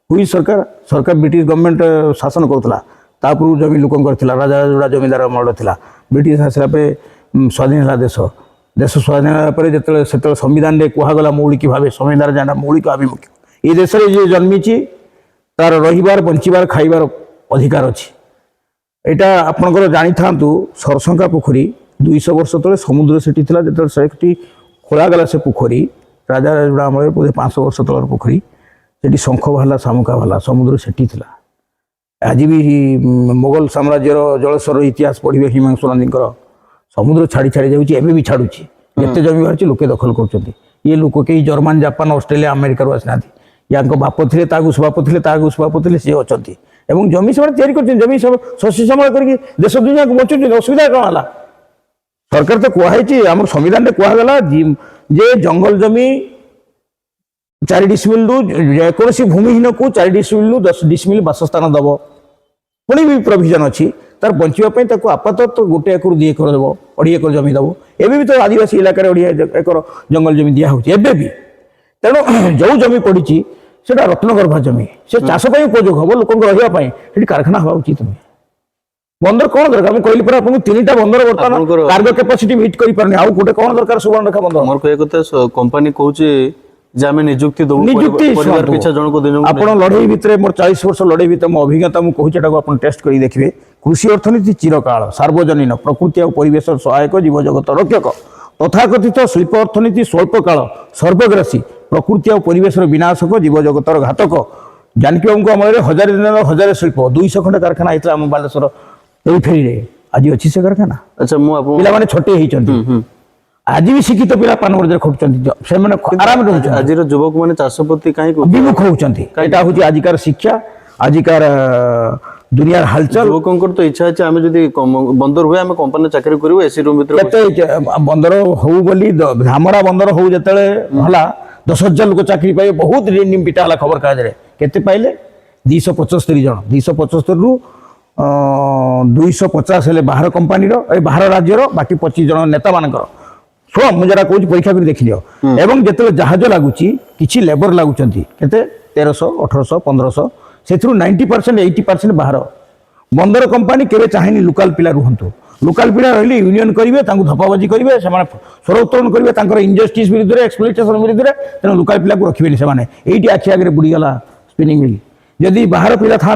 Speaker 2: ହୁଇ ସରକାର ବ୍ରିଟିଶ ଗଭର୍ଣ୍ଣମେଣ୍ଟ ଶାସନ କରୁଥିଲା ତା ପୂର୍ବରୁ ଜମି ଲୋକଙ୍କର ଥିଲା ରାଜା ଯୋଡ଼ା ଜମିଦାର ଅମଳ ଥିଲା ବ୍ରିଟିଶ ଆସିଲା ପରେ ସ୍ୱାଧୀନ ହେଲା ଦେଶ ସ୍ୱାଧୀନ ହେଲା ପରେ ସେତେବେଳେ ସମ୍ବିଧାନରେ କୁହାଗଲା ମୌଳିକ ଭାବେ ସମ୍ବିଧାନ ଯାହା ମୌଳିକ ଆଭିମୁଖ୍ୟ ଏ ଦେଶରେ ଯିଏ ଜନ୍ମିଛି ତାର ରହିବାର ବଞ୍ଚିବାର ଖାଇବାର ଅଧିକାର ଅଛି ଏଇଟା ଆପଣଙ୍କର ଜାଣିଥାନ୍ତୁ ସରସଙ୍କା ପୋଖରୀ 200 ବର୍ଷ ତଳେ ସମୁଦ୍ର ସେଠି ଥିଲା ଯେତେବେଳେ ସେଠି ଖୋଳାଗଲା ସେ ପୋଖରୀ राजा राजुड़ा आमर बोधे 500 वर्ष तलर पोखरी सेठी शंख बाहला शामुका बाहला समुद्र सेठी थिला आज भी मोगल साम्राज्यर जलस्वर इतिहास पढ़े हिमांशु नंदी समुद्र छाड़ी छाड़ी जाऊँगी एवं भी छाड़ुची जिते जमी बाहर लोके दखल कर ये लोक कई जर्मान जापान ऑस्ट्रेलिया अमेरिका आसना या बाप थे घुस बाप थे घुस बाप थे सी अच्छा एवं जमी से जमी सब शस्य संभाल कर देश दुनिया को बचुच्च असुविधा कौन है सरकार तो कहुई आम संविधान में कहगला जे जंगल जमी 4 डिसमिल जेकोसी भूमिहीन को 4 डिसमिल 10 डिसमिल बासस्थान दब पुणी भी प्रोविजन अच्छी तार बचापी आपातत गोटे एकर 2 एकर देव 2.5 एकर जमी दब एवं भी तो आदिवासी इलाकार 2.5 एकर जंगल जमी दिया होती भी तेणु जो जमी पड़ी से रत्नगर्भा जमी से चाष उपयोग हम लोक रही कारखाना हवा उचित नुहे बंदर कौन दरकार मुझे कहली पर आपको 3टा बंदर बर्तमान कार्गो कैपेसिटी मीट कर पारनी आउ गोटे कौन दरकार सुवर्णरेखा बंदर
Speaker 1: मोर कहे कथा कंपनी कहूची जे आमे नियुक्ति दबु परिवार पिछा जन को दिन
Speaker 2: आपण लड़ाई भितर मोर 40 वर्ष लड़ाई भितर मो अभिज्ञता मु कहूची एटा को आपण टेस्ट करी देखिबे कृषि अर्थनीति चिरकाल सार्वजनीन प्रकृति और परिवेश सहायक जीव जगत रक्षक तथाकथित शिल्प अर्थनीति स्वल्पकाल सर्वग्रासी प्रकृति और परिवेश विनाशक जीव जगतर घातक जानकी बाबू अमल 1000 दिन 1000 शिल्प 200 खंड कारखाना होता आम बालेश्वर फेरी आज अच्छी से कारखाना
Speaker 1: अच्छा
Speaker 2: पिला माने छोटे होती आज भी शिक्षित पिला पान बर्जर खटुंट से आराम रही
Speaker 1: आज युवक मैंने चाष प्रति कहीं
Speaker 2: विमुख होती यहाँ हूँ आजिकार शिक्षा आजिकार दुनिया हालचाल
Speaker 1: युवक तो इच्छा अच्छे आम जब बंदर हुए आम कंपनी चाकरी करूँ एसी रूम
Speaker 2: बंदर हो बोली धामरा बंदर हो जो है 10,000 लोग चाकरी पाए बहुत रिनिम पिटा है खबर कागज केते पाइले 275 जन 275 रु 250 हेले बाहर कंपानी बाहर राज्यर बाकी 25 जन नेता मानकर शुण मुझे कहूँ परीक्षा कर देख लियो एवं जिते जहाज लगुच कि लेबर लगुंट के 1300 1800 1500 से 90% 80% बाहर बंदर कंपानी केवे चाहेनी लोकाल पिला रुहतु लोकाल पिला रही यूनियन करेंगे धपाबाजी करेंगे स्वर उत्तोलन करेंगे इनजस्टिस विरुद्ध एक्सप्लोइटेशन विरुद्ध तेणु लोकाल पिला को रखिए से आखि आगे बुड़ीगला स्पिनिंग मिल जदि बाहर पिला था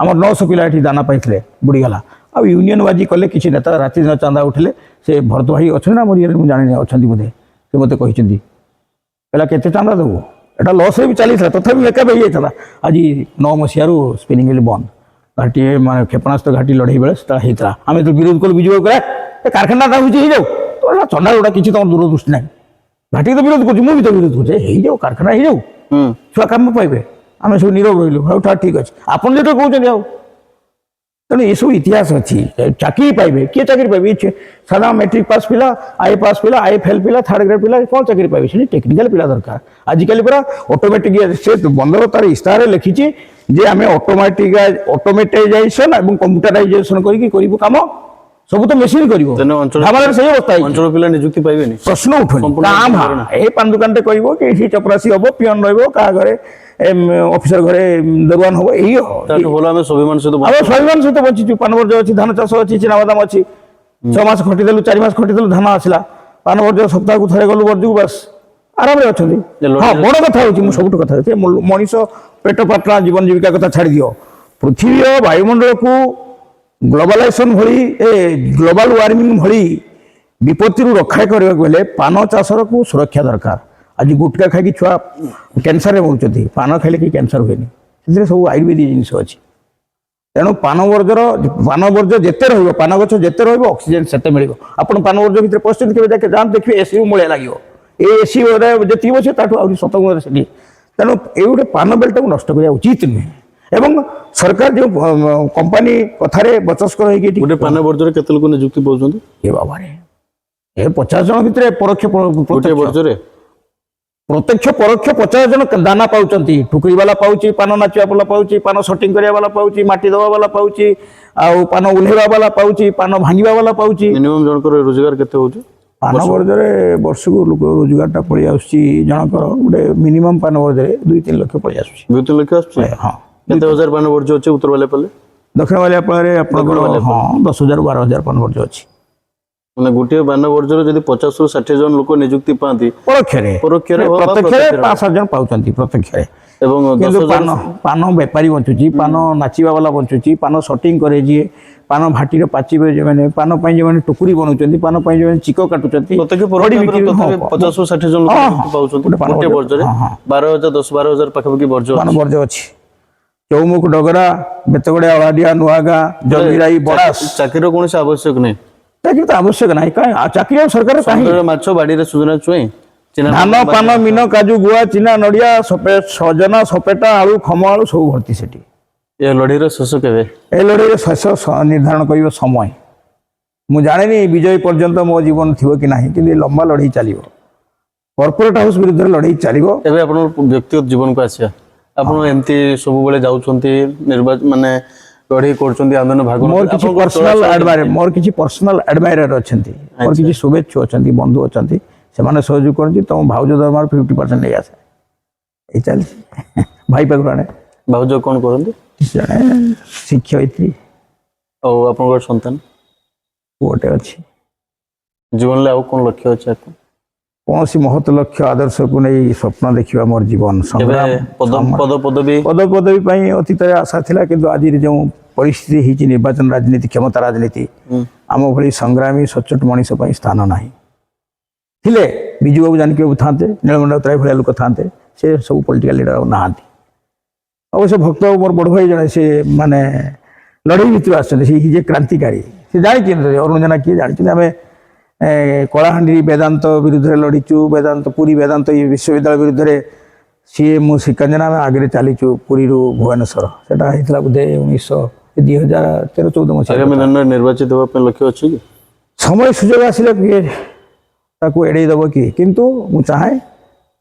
Speaker 2: आम 900 पिला ये दाना पाई बुड़ीगला आ यूनियन बाजी कले किसी नेता राति दिन चांदा उठिले से भरत भाई अच्छे ना मोर मुझे जानी अच्छा बोधे से मत कहते पहला केते चांदा देवु एटा लस भी चली तथा मेकअप हो जाता आज 9 मसीह स्पिनिंग मिल बंद घाटी मैं क्षेपणास्त्र घाटी लड़ाई बेले होता आम तो विरोध कल विजय करे कारखाना हो तो चंडा गुड़ा किसी तुम दूरदृष्टि ना घाटी तो विरोध कर मुझे तो विरोध कर कारखाना हो छुआ कम पाइबे आम सब नीरव रही हाँ ठीक अच्छे आपन जो कहते आउ तेणु ये सब इतिहास अच्छी चाकरी पाइबे किए चाकरी पाइबे साधा मैट्रिक पास पिला आई पास पिला आई फेल पिला 3rd ग्रेड पिला कौन चाकरी पाइबे से टेक्निकल पिला दरकार आजिकल पूरा ऑटोमेटिक से बंदर तार इस्तार लिखी जे आम ऑटोमेटाइजेशन और कंप्यूटराइजेशन करूँ कम सब तो मेसीन कर
Speaker 1: अंचल पिला नियुक्ति पाइबे
Speaker 2: प्रश्न उठुनी ये पान दुकान कह कि चपरासी हम पियन रही ऑफिसर घरे दरुआन हम यही
Speaker 1: स्वाभिमान
Speaker 2: सहित बची पान वर्ज अच्छी धान चाष अच्छी चिनाबादाम अच्छी 6 मास खटिदेलु 4 मास खटिदेलु धान आसला पान वर्ज सप्ताह को थे गलु वर्ज को बस आराम अच्छा हाँ बड़ कथा हूँ सब कथा मनीष पेट पाटना जीवन जीविका कथा छाड़ दियो पृथ्वी वायुमंडल को ग्लोबलाइजेशन भली ग्लोबल वार्मिंग भली विपत्ति रक्षा करने पान चाषर को सुरक्षा दरकार आज गुटका खाई छुआ कैंसर मरुँच पान खाइले कि कैंसर हुए से सब आयुर्वेदिक जिनस अच्छी तेणु पान वर्ज जिते पान गछ जिते रक्सीजेन से मिल आप पान वर्ज भितर पशुंट के जाते देखिए एसी मूल्य लगे एसी जी अच्छे आहरी 7 गुण से तेणु ये गोटे पान बेलटा को नष्ट करने उचित नुहे एवं सरकार जो कंपानी कथार बचस्कर
Speaker 1: गोटे पान वर्जर केते लोक नियुक्ति पाउछन्ती
Speaker 2: ये बाबा रे 50 जन भितर परोक्ष प्रत्यक्ष परोक्ष 50 जन दाना पाँच ठुकरी वाला पाँच पान नाचा वाला पाँच पान सटिंग करिया वाला पाँच माटी दवा वाला पाँच आउ पान उल्हेवा वाला पाँच पान भांगा वाला पाँच
Speaker 1: मिनिमम जनकर रोजगार केते होची
Speaker 2: पान वर्जरे वर्ष को लोक रोजगार पड़े जनकर गोटे मिनिमम पान वर्जरे 2-3 लाख पड़े
Speaker 1: 2-3 लाख
Speaker 2: हाँ
Speaker 1: केते हजार पान वर्ज अच्छे उत्तर वाले पल्ले
Speaker 2: दक्षिण वाले पल्ले हाँ 10,000 12,000 पान वर्ज अच्छी
Speaker 1: ମାନେ ଗୋଟିଏ ବାନ ବର୍ଜ୍ୟରୁ ଯଦି 50 ରୁ 60 ଜଣ ଲୋକ ନିଯୁକ୍ତି ପାଆନ୍ତି
Speaker 2: ପରୋକ୍ଷରେ
Speaker 1: ପରୋକ୍ଷରେ ହଉ ବା
Speaker 2: ପ୍ରତ୍ୟକ୍ଷରେ
Speaker 1: ପ୍ରତ୍ୟକ୍ଷରେ
Speaker 2: 5-7 ଜଣ ପାଉଛନ୍ତି ପ୍ରତ୍ୟକ୍ଷରେ।
Speaker 1: ଏବଂ
Speaker 2: କିନ୍ତୁ
Speaker 1: 10 ଜଣ
Speaker 2: ପାନ ବେପାରୀ ବଞ୍ଚୁଛି, ପାନ ନାଚିବା ବାଲା ବଞ୍ଚୁଛି, ପାନ ସଟିଂ କରେ ଯିଏ, ପାନ ଭାଟିରେ ପାଚିବେ ଯେଉଁମାନେ, ପାନ ପାଇଁ ଯେଉଁମାନେ ଟୁକୁରି ବନଉଛନ୍ତି, ପାନ ପାଇଁ ଯେଉଁମାନେ ଚିକ କାଟୁଛନ୍ତି,
Speaker 1: ପ୍ରତ୍ୟକ୍ଷ
Speaker 2: ବଡି
Speaker 1: ପରୋକ୍ଷ
Speaker 2: ବିକ୍ରି
Speaker 1: ଭାବରେ ତଥାପି 50 ରୁ 60 ଜଣ ଲୋକ ନିଯୁକ୍ତି ପାଉଛନ୍ତି
Speaker 2: ଗୋଟେ ପାନ
Speaker 1: ଗୋଟିଏ
Speaker 2: ବର୍ଜ୍ୟ,
Speaker 1: ବର୍ଜ୍ୟରେ। 12,000 10-12,000 ପାଖାପାଖି ବର୍ଜ୍ୟ
Speaker 2: ପାନ
Speaker 1: ଅଛି।
Speaker 2: ବର୍ଜ୍ୟ ଅଛି। ଚୌମୁଖ, ଡଗରା, ବେତଗଡ଼ିଆ, ଅଳାଡ଼ିଆ, ନୂଆଗାଁ, ଜଙ୍ଗିରାଇ, ବଡ଼ାସ।
Speaker 1: ଚାକିରିର କୌଣସି ଆବଶ୍ୟକ ନାହିଁ।
Speaker 2: ଚାକିରି ତ ଆବଶ୍ୟକ ନାହିଁ, କାହିଁ ଚାକିରି ଆଉ ସରକାର କାହିଁ?
Speaker 1: ସମୁଦ୍ରରେ ମାଛ, ବାଡିରେ ସୁଜନା ଛୁଇଁ, ଚିନା
Speaker 2: ଧାନ, ପାନ, ମିନ, କାଜୁ, ଗୁଆ, ଚିନା, ନଡ଼ିଆ, ସଜନା, ସପେଟା, ଆଳୁ, ଖମ ଆଳୁ ସବୁ ଭର୍ତ୍ତି ସେଠି।
Speaker 1: ଏ ଲଢେଇର ଶେଷ କେବେ?
Speaker 2: ଏ ଲଢ଼େଇରେ ଶେଷ ନିର୍ଦ୍ଧାରଣ କରିବ ସମୟ। ମୁଁ ଜାଣିନି ବିଜୟ ପର୍ଯ୍ୟନ୍ତ ମୋ ଜୀବନ ଥିବ କି ନାହିଁ, କିନ୍ତୁ ଏ ଲମ୍ବା ଲଢ଼େଇ ଚାଲିବ। କର୍ପୋରେଟ ହାଉସ ବିରୁଦ୍ଧରେ ଲଢ଼େଇ ଚାଲିବ।
Speaker 1: ଏବେ ଆପଣଙ୍କ ବ୍ୟକ୍ତିଗତ ଜୀବନକୁ ଆସିବା, ଆପଣ ଏମିତି ସବୁବେଳେ ଯାଉଛନ୍ତି ନିର୍ବାଚନ ମାନେ ଲଢେଇ କରୁଛନ୍ତି, ଆନ୍ଦୋଳନ ଭାଗ
Speaker 2: ମୋର କିଛି
Speaker 1: ଆପଣଙ୍କ
Speaker 2: ପର୍ସନାଲ
Speaker 1: ଚଳାଚଳ
Speaker 2: ଆଡମାयर,
Speaker 1: କେମିତି?
Speaker 2: ମୋର କିଛି ପର୍ସନାଲ ଆଡମାୟର ଅଛନ୍ତି, ମୋର କିଛି ଶୁଭେଚ୍ଛୁ ଅଛନ୍ତି, ବନ୍ଧୁ ଅଛନ୍ତି, ସେମାନେ ସହଯୋଗ କରନ୍ତି। ତମ ଭାଉଜ ଦରମାର 50% ନେଇ ଆସେ, ଏଇ ଚାଲିଛି। ଭାଇ ପାଖରୁ ଆଣେ।
Speaker 1: ଭାଉଜ କଣ କରନ୍ତି?
Speaker 2: ଜଣେ ଶିକ୍ଷୟିତ୍ରୀ,
Speaker 1: ଆଉ ଆପଣଙ୍କର ସନ୍ତାନ?
Speaker 2: ପୁଅଟେ ଅଛି।
Speaker 1: ଜୀବନରେ ଆଉ କଣ ଲକ୍ଷ୍ୟ ଅଛି ଆପଣଙ୍କର?
Speaker 2: କୌଣସି ମହତ ଲକ୍ଷ୍ୟ ଆଦର୍ଶକୁ ନେଇ ସ୍ୱପ୍ନ ଦେଖିବା ମୋର ଜୀବନ
Speaker 1: କେବେ
Speaker 2: ସଂଗ୍ରାମ।
Speaker 1: ପଦବୀ
Speaker 2: ପଦପଦବୀ ପାଇଁ ଅତୀତରେ ଆଶା ଥିଲା, କିନ୍ତୁ ଆଜିର ଯେଉଁ ପରିସ୍ଥିତି ହେଇଛି, ନିର୍ବାଚନ ରାଜନୀତି, କ୍ଷମତା ରାଜନୀତି, ଆମ ଭଳି ସଂଗ୍ରାମୀ ସଚ୍ଚୋଟ ମଣିଷ ପାଇଁ ସ୍ଥାନ ନାହିଁ। ଥିଲେ ବିଜୁ ବାବୁ ଜାନକୀ ବାବୁ ଥାନ୍ତେ, ନୀଳମଣ୍ଡ ରାୟ ଭଳିଆ ଲୋକ ଥାନ୍ତେ, ସେ ସବୁ ପଲିଟିକାଲ ଲିଡର ଆଉ ନାହାନ୍ତି। ଅବଶ୍ୟ ଭକ୍ତ ବାବୁ ମୋର ବଡ଼ ଭାଇ ଜଣେ, ସେ ମାନେ ଲଢ଼େଇ ଭିତରୁ ଆସିଛନ୍ତି, ସେ ଯେ କ୍ରାନ୍ତିକାରୀ, ସେ ଜାଣିଛନ୍ତି ଅରୁଣ ଜେନା କିଏ ଜାଣିଛନ୍ତି। ଆମେ କଳାହାଣ୍ଡି ବେଦାନ୍ତ ବିରୁଦ୍ଧରେ ଲଢ଼ିଛୁ, ବେଦାନ୍ତ ପୁରୀ ବେଦାନ୍ତ ବିଶ୍ୱବିଦ୍ୟାଳୟ ବିରୁଦ୍ଧରେ ସିଏ ମୁଁ ଶ୍ରୀକାଞ୍ଜନ ଆମେ ଆଗରେ ଚାଲିଛୁ ପୁରୀରୁ ଭୁବନେଶ୍ୱର। ସେଟା ହେଇଥିଲା ବୋଧେ 2013-14 ମସିହା।
Speaker 1: ଆଗାମୀ ଦିନରେ ନିର୍ବାଚିତ ହେବା ପାଇଁ ଲକ୍ଷ୍ୟ ଅଛି କି?
Speaker 2: ସମୟ ସୁଯୋଗ ଆସିଲେ କିଏ ତାକୁ ଏଡ଼େଇ ଦେବ କି? କିନ୍ତୁ ମୁଁ ଚାହେଁ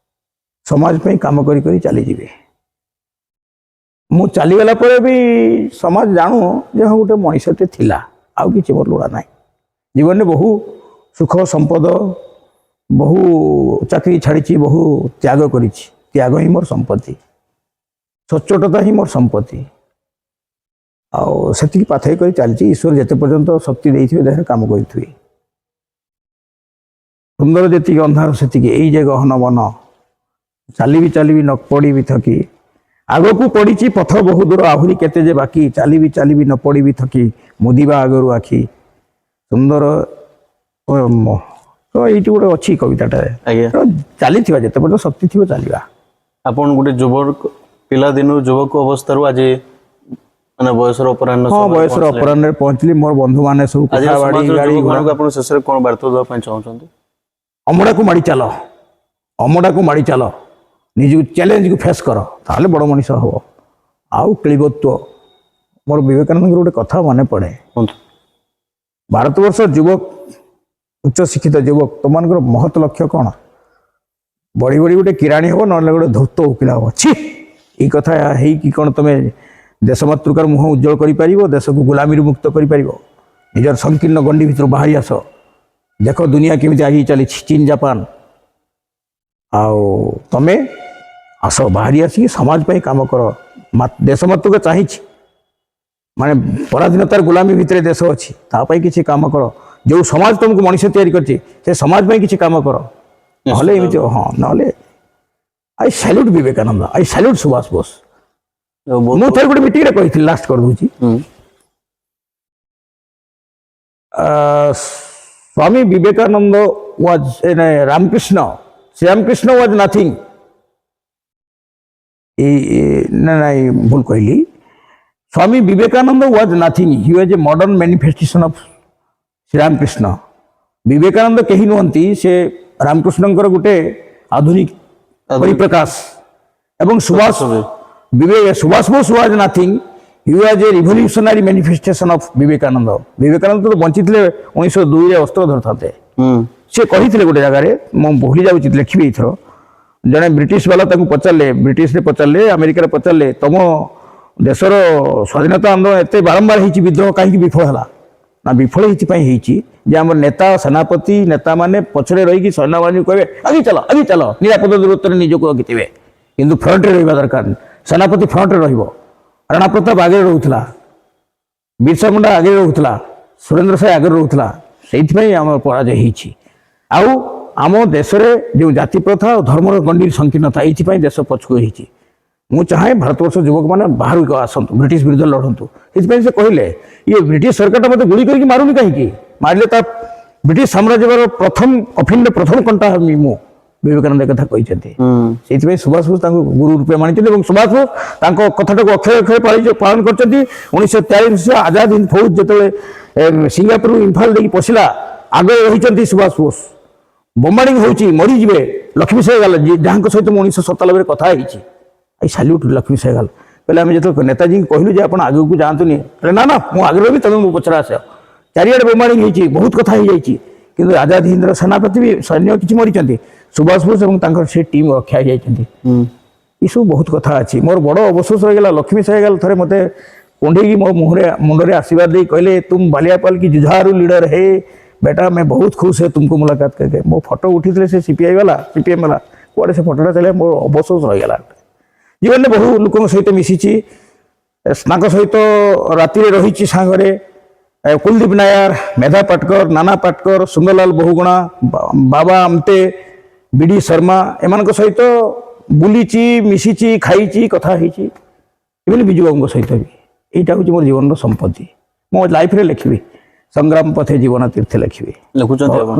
Speaker 2: ସମାଜ ପାଇଁ କାମ କରି କରି ଚାଲିଯିବି। ମୁଁ ଚାଲିଗଲା ପରେ ବି ସମାଜ ଜାଣୁ ଯେ ହଁ ଗୋଟେ ମଣିଷଟେ ଥିଲା, ଆଉ କିଛି ମୋର ଲୋଡ଼ା ନାହିଁ। ଜୀବନରେ ବହୁ ସୁଖ ସମ୍ପଦ, ବହୁ ଚାକିରି ଛାଡ଼ିଛି, ବହୁ ତ୍ୟାଗ କରିଛି। ତ୍ୟାଗ ହିଁ ମୋର ସମ୍ପତ୍ତି, ସଚ୍ଚୋଟତା ହିଁ ମୋର ସମ୍ପତ୍ତି। ଆଉ ସେତିକି ପାଥେୟ କରି ଚାଲିଛି। ଈଶ୍ୱର ଯେତେ ପର୍ଯ୍ୟନ୍ତ ଶକ୍ତି ଦେଇଥିବେ ଦେହରେ କାମ କରିଥିବେ। ସୁନ୍ଦର ଯେତିକି ଅନ୍ଧାର ସେତିକି, ଏଇ ଯେ ଗହନ ବନ, ଚାଲିବି ଚାଲିବି ନ ପଡ଼ିବି ଥକି, ଆଗକୁ ପଡ଼ିଛି ପଥ ବହୁ ଦୂର, ଆହୁରି କେତେ ଯେ ବାକି, ଚାଲିବି ଚାଲିବି ନ ପଡ଼ିବି ଥକି, ମୁଦିବା ଆଗରୁ ଆଖି। ସୁନ୍ଦର ତ ଏଇଠି ଗୋଟେ ଅଛି କବିତାଟାରେ।
Speaker 1: ଆଜ୍ଞା,
Speaker 2: ଚାଲିଥିବା ଯେତେ ପର୍ଯ୍ୟନ୍ତ ଶକ୍ତି ଥିବ ଚାଲିବା।
Speaker 1: ଆପଣ ଗୋଟେ ଯୁବକ, ପିଲାଦିନରୁ ଯୁବକ ଅବସ୍ଥାରୁ ଆଜି ମାନେ ବୟସର ଅପରାହ୍ନ
Speaker 2: ହଁ,
Speaker 1: ସମୟରେ
Speaker 2: ବୟସର
Speaker 1: ପହଞ୍ଚିଲେଣି।
Speaker 2: ଅପରାହ୍ନରେ ପହଞ୍ଚିଲି। ମୋର ବନ୍ଧୁମାନେ ସବୁ
Speaker 1: ଆଜିର
Speaker 2: କୋଠା ବାଡ଼ି,
Speaker 1: ସମାଜର
Speaker 2: ଗାଡ଼ି ଘୋଡ଼ା।
Speaker 1: ଯୁବକମାନଙ୍କୁ ଆପଣ ଶେଷରେ କଣ ବାର୍ତ୍ତା ଦେବା ପାଇଁ ଚାହୁଁଛନ୍ତି?
Speaker 2: ଅମଡ଼ାକୁ ମାଡ଼ି ଚାଲ, ଅମଡ଼ାକୁ ମାଡ଼ି ଚାଲ, ନିଜକୁ ଚ୍ୟାଲେଞ୍ଜକୁ ଫେସ୍ କର, ତାହେଲେ ବଡ଼ ମଣିଷ ହେବ। ଆଉ କ୍ଳିବତ୍ୱ, ମୋର ବିବେକାନନ୍ଦଙ୍କର ଗୋଟେ କଥା ମନେ ପଡ଼େ।
Speaker 1: କୁହନ୍ତୁ।
Speaker 2: ଭାରତବର୍ଷ ଯୁବକ, ଉଚ୍ଚଶିକ୍ଷିତ ଯୁବକ, ତୁମମାନଙ୍କର ମହତ ଲକ୍ଷ୍ୟ କ'ଣ? ବଢ଼ି ବଢ଼ି ଗୋଟେ କିରାଣୀ ହେବ, ନହେଲେ ଗୋଟେ ଧୂର୍ତ୍ତ ଓକିଲ ହେବ। ଛି, ଏଇ କଥା ହେଇକି କ'ଣ ତୁମେ ଦେଶମାତୃକାର ମୁହଁ ଉଜ୍ଜଳ କରିପାରିବ? ଦେଶକୁ ଗୁଲାମୀରୁ ମୁକ୍ତ କରିପାରିବ? ନିଜର ସଂକୀର୍ଣ୍ଣ ଗଣ୍ଡି ଭିତରୁ ବାହାରି ଆସ। ଦେଖ ଦୁନିଆ କେମିତି ଆଗେଇ ଚାଲିଛି, ଚୀନ ଜାପାନ। ଆଉ ତମେ ଆସ, ବାହାରି ଆସିକି ସମାଜ ପାଇଁ କାମ କର। ଦେଶ ମାତୃକା ଚାହିଁଛି, ମାନେ ପରାଧୀନତାର ଗୁଲାମୀ ଭିତରେ ଦେଶ ଅଛି, ତା ପାଇଁ କିଛି କାମ କର। ଯେଉଁ ସମାଜ ତୁମକୁ ମଣିଷ ତିଆରି କରିଛି, ସେ ସମାଜ ପାଇଁ କିଛି କାମ କର। ନହେଲେ ଏମିତି ହଁ, ନହେଲେ I salute Vivekananda, I salute Subhash Bose. ମୁଁ ଥରେ ଗୋଟେ ମିଟିଂରେ କହିଥିଲି, ଲାଷ୍ଟ କରିଦେଉଛି। Swami Vivekananda was Ramakrishna. Sri Ramakrishna was nothing. भूल कहली। Swami Vivekananda was nothing. He was a modern manifestation of Sri Ramakrishna. Vivekananda कहीं नुहंती, से रामकृष्णंकर गोटे आधुनिक परिप्रकाश। एवं Subhash Bose was nothing, he was a revolutionary manifestation of Vivekananda. Vivekananda तो बंची 1902 रे अस्त्र धरते। से कही गोटे जगार, मु भूली जाऊँ, लिखी एथर। जड़े ब्रिटिश वाला पचारे, ब्रिटिश रे पचारे, अमेरिका पचारे, तुम देशर स्वाधीनता आंदोलन एत बारंबार होती, विद्रोह कहीं विफल है ना? विफल ये आम नेता सेनापति नेता माने पछरे रही सैन्यबाहिनी कहे आगे चल निरापद दूरत्व निजक रखिथे, किंतु फ्रंट रे रहा दरकार। सेनापति फ्रंट रे राणा प्रताप आगे रोला, बिरसा मुंडा आगे रोला, सुरेंद्र साय आगे रोला, ସେଇଥିପାଇଁ ଆମର ପରାଜୟ ହେଇଛି। ଆଉ ଆମ ଦେଶରେ ଯେଉଁ ଜାତି ପ୍ରଥା ଆଉ ଧର୍ମର ଗଣ୍ଡିର ସଂକୀର୍ଣ୍ଣତା ଏଇଥିପାଇଁ ଦେଶ ପଛକୁ ହେଇଛି। ମୁଁ ଚାହେଁ ଭାରତବର୍ଷ ଯୁବକମାନେ ବାହାରକୁ ଆସନ୍ତୁ, ବ୍ରିଟିଶ ବିରୁଦ୍ଧ ଲଢ଼ନ୍ତୁ। ସେଥିପାଇଁ ସେ କହିଲେ ଇଏ ବ୍ରିଟିଶ ସରକାରଟା ମୋତେ ଗୁଳି କରିକି ମାରୁନି କାହିଁକି, ମାରିଲେ ତା ବ୍ରିଟିଶ ସାମ୍ରାଜ୍ୟର ପ୍ରଥମ ଅଫିନରେ ପ୍ରଥମ କଣ୍ଟା ହେବି ମୁଁ, ବିବେକାନନ୍ଦ କଥା କହିଛନ୍ତି। ସେଇଥିପାଇଁ ସୁଭାଷ ବୋଷ ତାଙ୍କୁ ଗୁରୁ ରୂପେ ମାନିଛନ୍ତି ଏବଂ ସୁଭାଷ ବୋଷ ତାଙ୍କ କଥାଟାକୁ ଅକ୍ଷରେ ଅକ୍ଷରେ ପାଳନ କରିଛନ୍ତି। 1943 ମସିହା ଆଜାଦ ହିନ୍ଦ ଫୌଜ ଯେତେବେଳେ ସିଙ୍ଗାପୁରରୁ ଇମ୍ଫାଲ ଦେଇକି ପଶିଲା, ଆଗରେ ରହିଛନ୍ତି ସୁଭାଷ ବୋଷ। ବୋମ୍ବାର୍ଡିଂ ହେଉଛି, ମରିଯିବେ ଲକ୍ଷ୍ମୀ ସେହଗାଲ ଯାହାଙ୍କ ସହିତ ମୁଁ 1997ରେ କଥା ହେଇଛି। I salute Lakshmi Sehgal. କହିଲେ ଆମେ ଯେତେବେଳେ ନେତାଜୀଙ୍କୁ କହିଲୁ ଯେ ଆପଣ ଆଗକୁ ଯାଆନ୍ତୁନି, କହିଲେ ନା ନା ମୁଁ ଆଗରେ ରହିବି, ତମେ ମୋ ପଛରେ ଆସ। ଚାରିଆଡ଼େ ବୋମ୍ବାର୍ଡିଂ ହେଇଛି, ବହୁତ କଥା ହେଇଯାଇଛି, କିନ୍ତୁ ଆଜାଦ ହିନ୍ଦର ସେନାପତି ବି ସୈନ୍ୟ କିଛି ମରିଛନ୍ତି, ସୁଭାଷ ବୋଷ ଏବଂ ତାଙ୍କର ସେ ଟିମ୍ ରକ୍ଷା ହେଇଯାଇଛନ୍ତି। ଏସବୁ ବହୁତ କଥା ଅଛି। ମୋର ବଡ଼ ଅବସୋସ ରହିଗଲା, ଲକ୍ଷ୍ମୀ ସେହଗାଲ ଥରେ ମୋତେ କୁଣ୍ଡେଇକି ମୋ ମୁଣ୍ଡରେ ଆଶୀର୍ବାଦ ଦେଇ କହିଲେ ତୁମ ବାଲିଆପାଲ କି जुझारू लीडर है बेटा, मैं बहुत खुश है तुमको मुलाकात करके। ମୋ ଫଟୋ ଉଠିଥିଲେ ସେ ସିପିଆଇ ବାଲା, ସିପିଏମ୍ ବାଲା, କୁଆଡ଼େ ସେ ଫଟୋଟା ଚାଲେ, ମୋର ଅବସୋସ ରହିଗଲା। ଜୀବନରେ ବହୁ ଲୋକଙ୍କ ସହିତ ମିଶିଛି, ତାଙ୍କ ସହିତ ରାତିରେ ରହିଛି ସାଙ୍ଗରେ। କୁଲଦୀପ ନାୟାର, ମେଧା ପାଟକର, ନାନା ପାଟକର, ସୁନ୍ଦରଲାଲ ବହୁଗୁଣା, ବାବା ଆମତେ, ବିଡି ଶର୍ମା, ଏମାନଙ୍କ ସହିତ ବୁଲିଛି, ମିଶିଛି, ଖାଇଛି, କଥା ହେଇଛି। ଇଭେନ୍ ବିଜୁ ବାବୁଙ୍କ ସହିତ ବି। এইটা হচ্ছে মোর জীবনের সম্পত্তি। মো লাইফরে লেখিবি, সংগ্রাম পথে জীবন তীর্থে লেখিবি।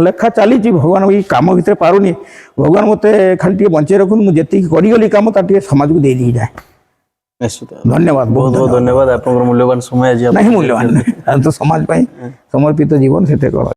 Speaker 2: লেখা চালিছি, ভগবান এই কাম ভিতরে পারুনি, ভগবান মতো খালি টিকে বঞ্চাই রাখুন, মু যেতিকি করিগলি কাম তার টিকে সমাজকে দেই দিয়ে যায়।
Speaker 1: ନିଶ୍ଚିତ
Speaker 2: ধন্যবাদ,
Speaker 1: ବହୁତ ବହୁତ ଧନ୍ୟବାଦ ଆପଣଙ୍କର ମୂଲ୍ୟବାନ ସମୟ ଆଜି
Speaker 2: ନାହିଁ ମୂଲ୍ୟବାନ, ତ ସମାଜ ପାଇଁ ସମର୍ପିତ ଜୀବନ ସେତେ କର।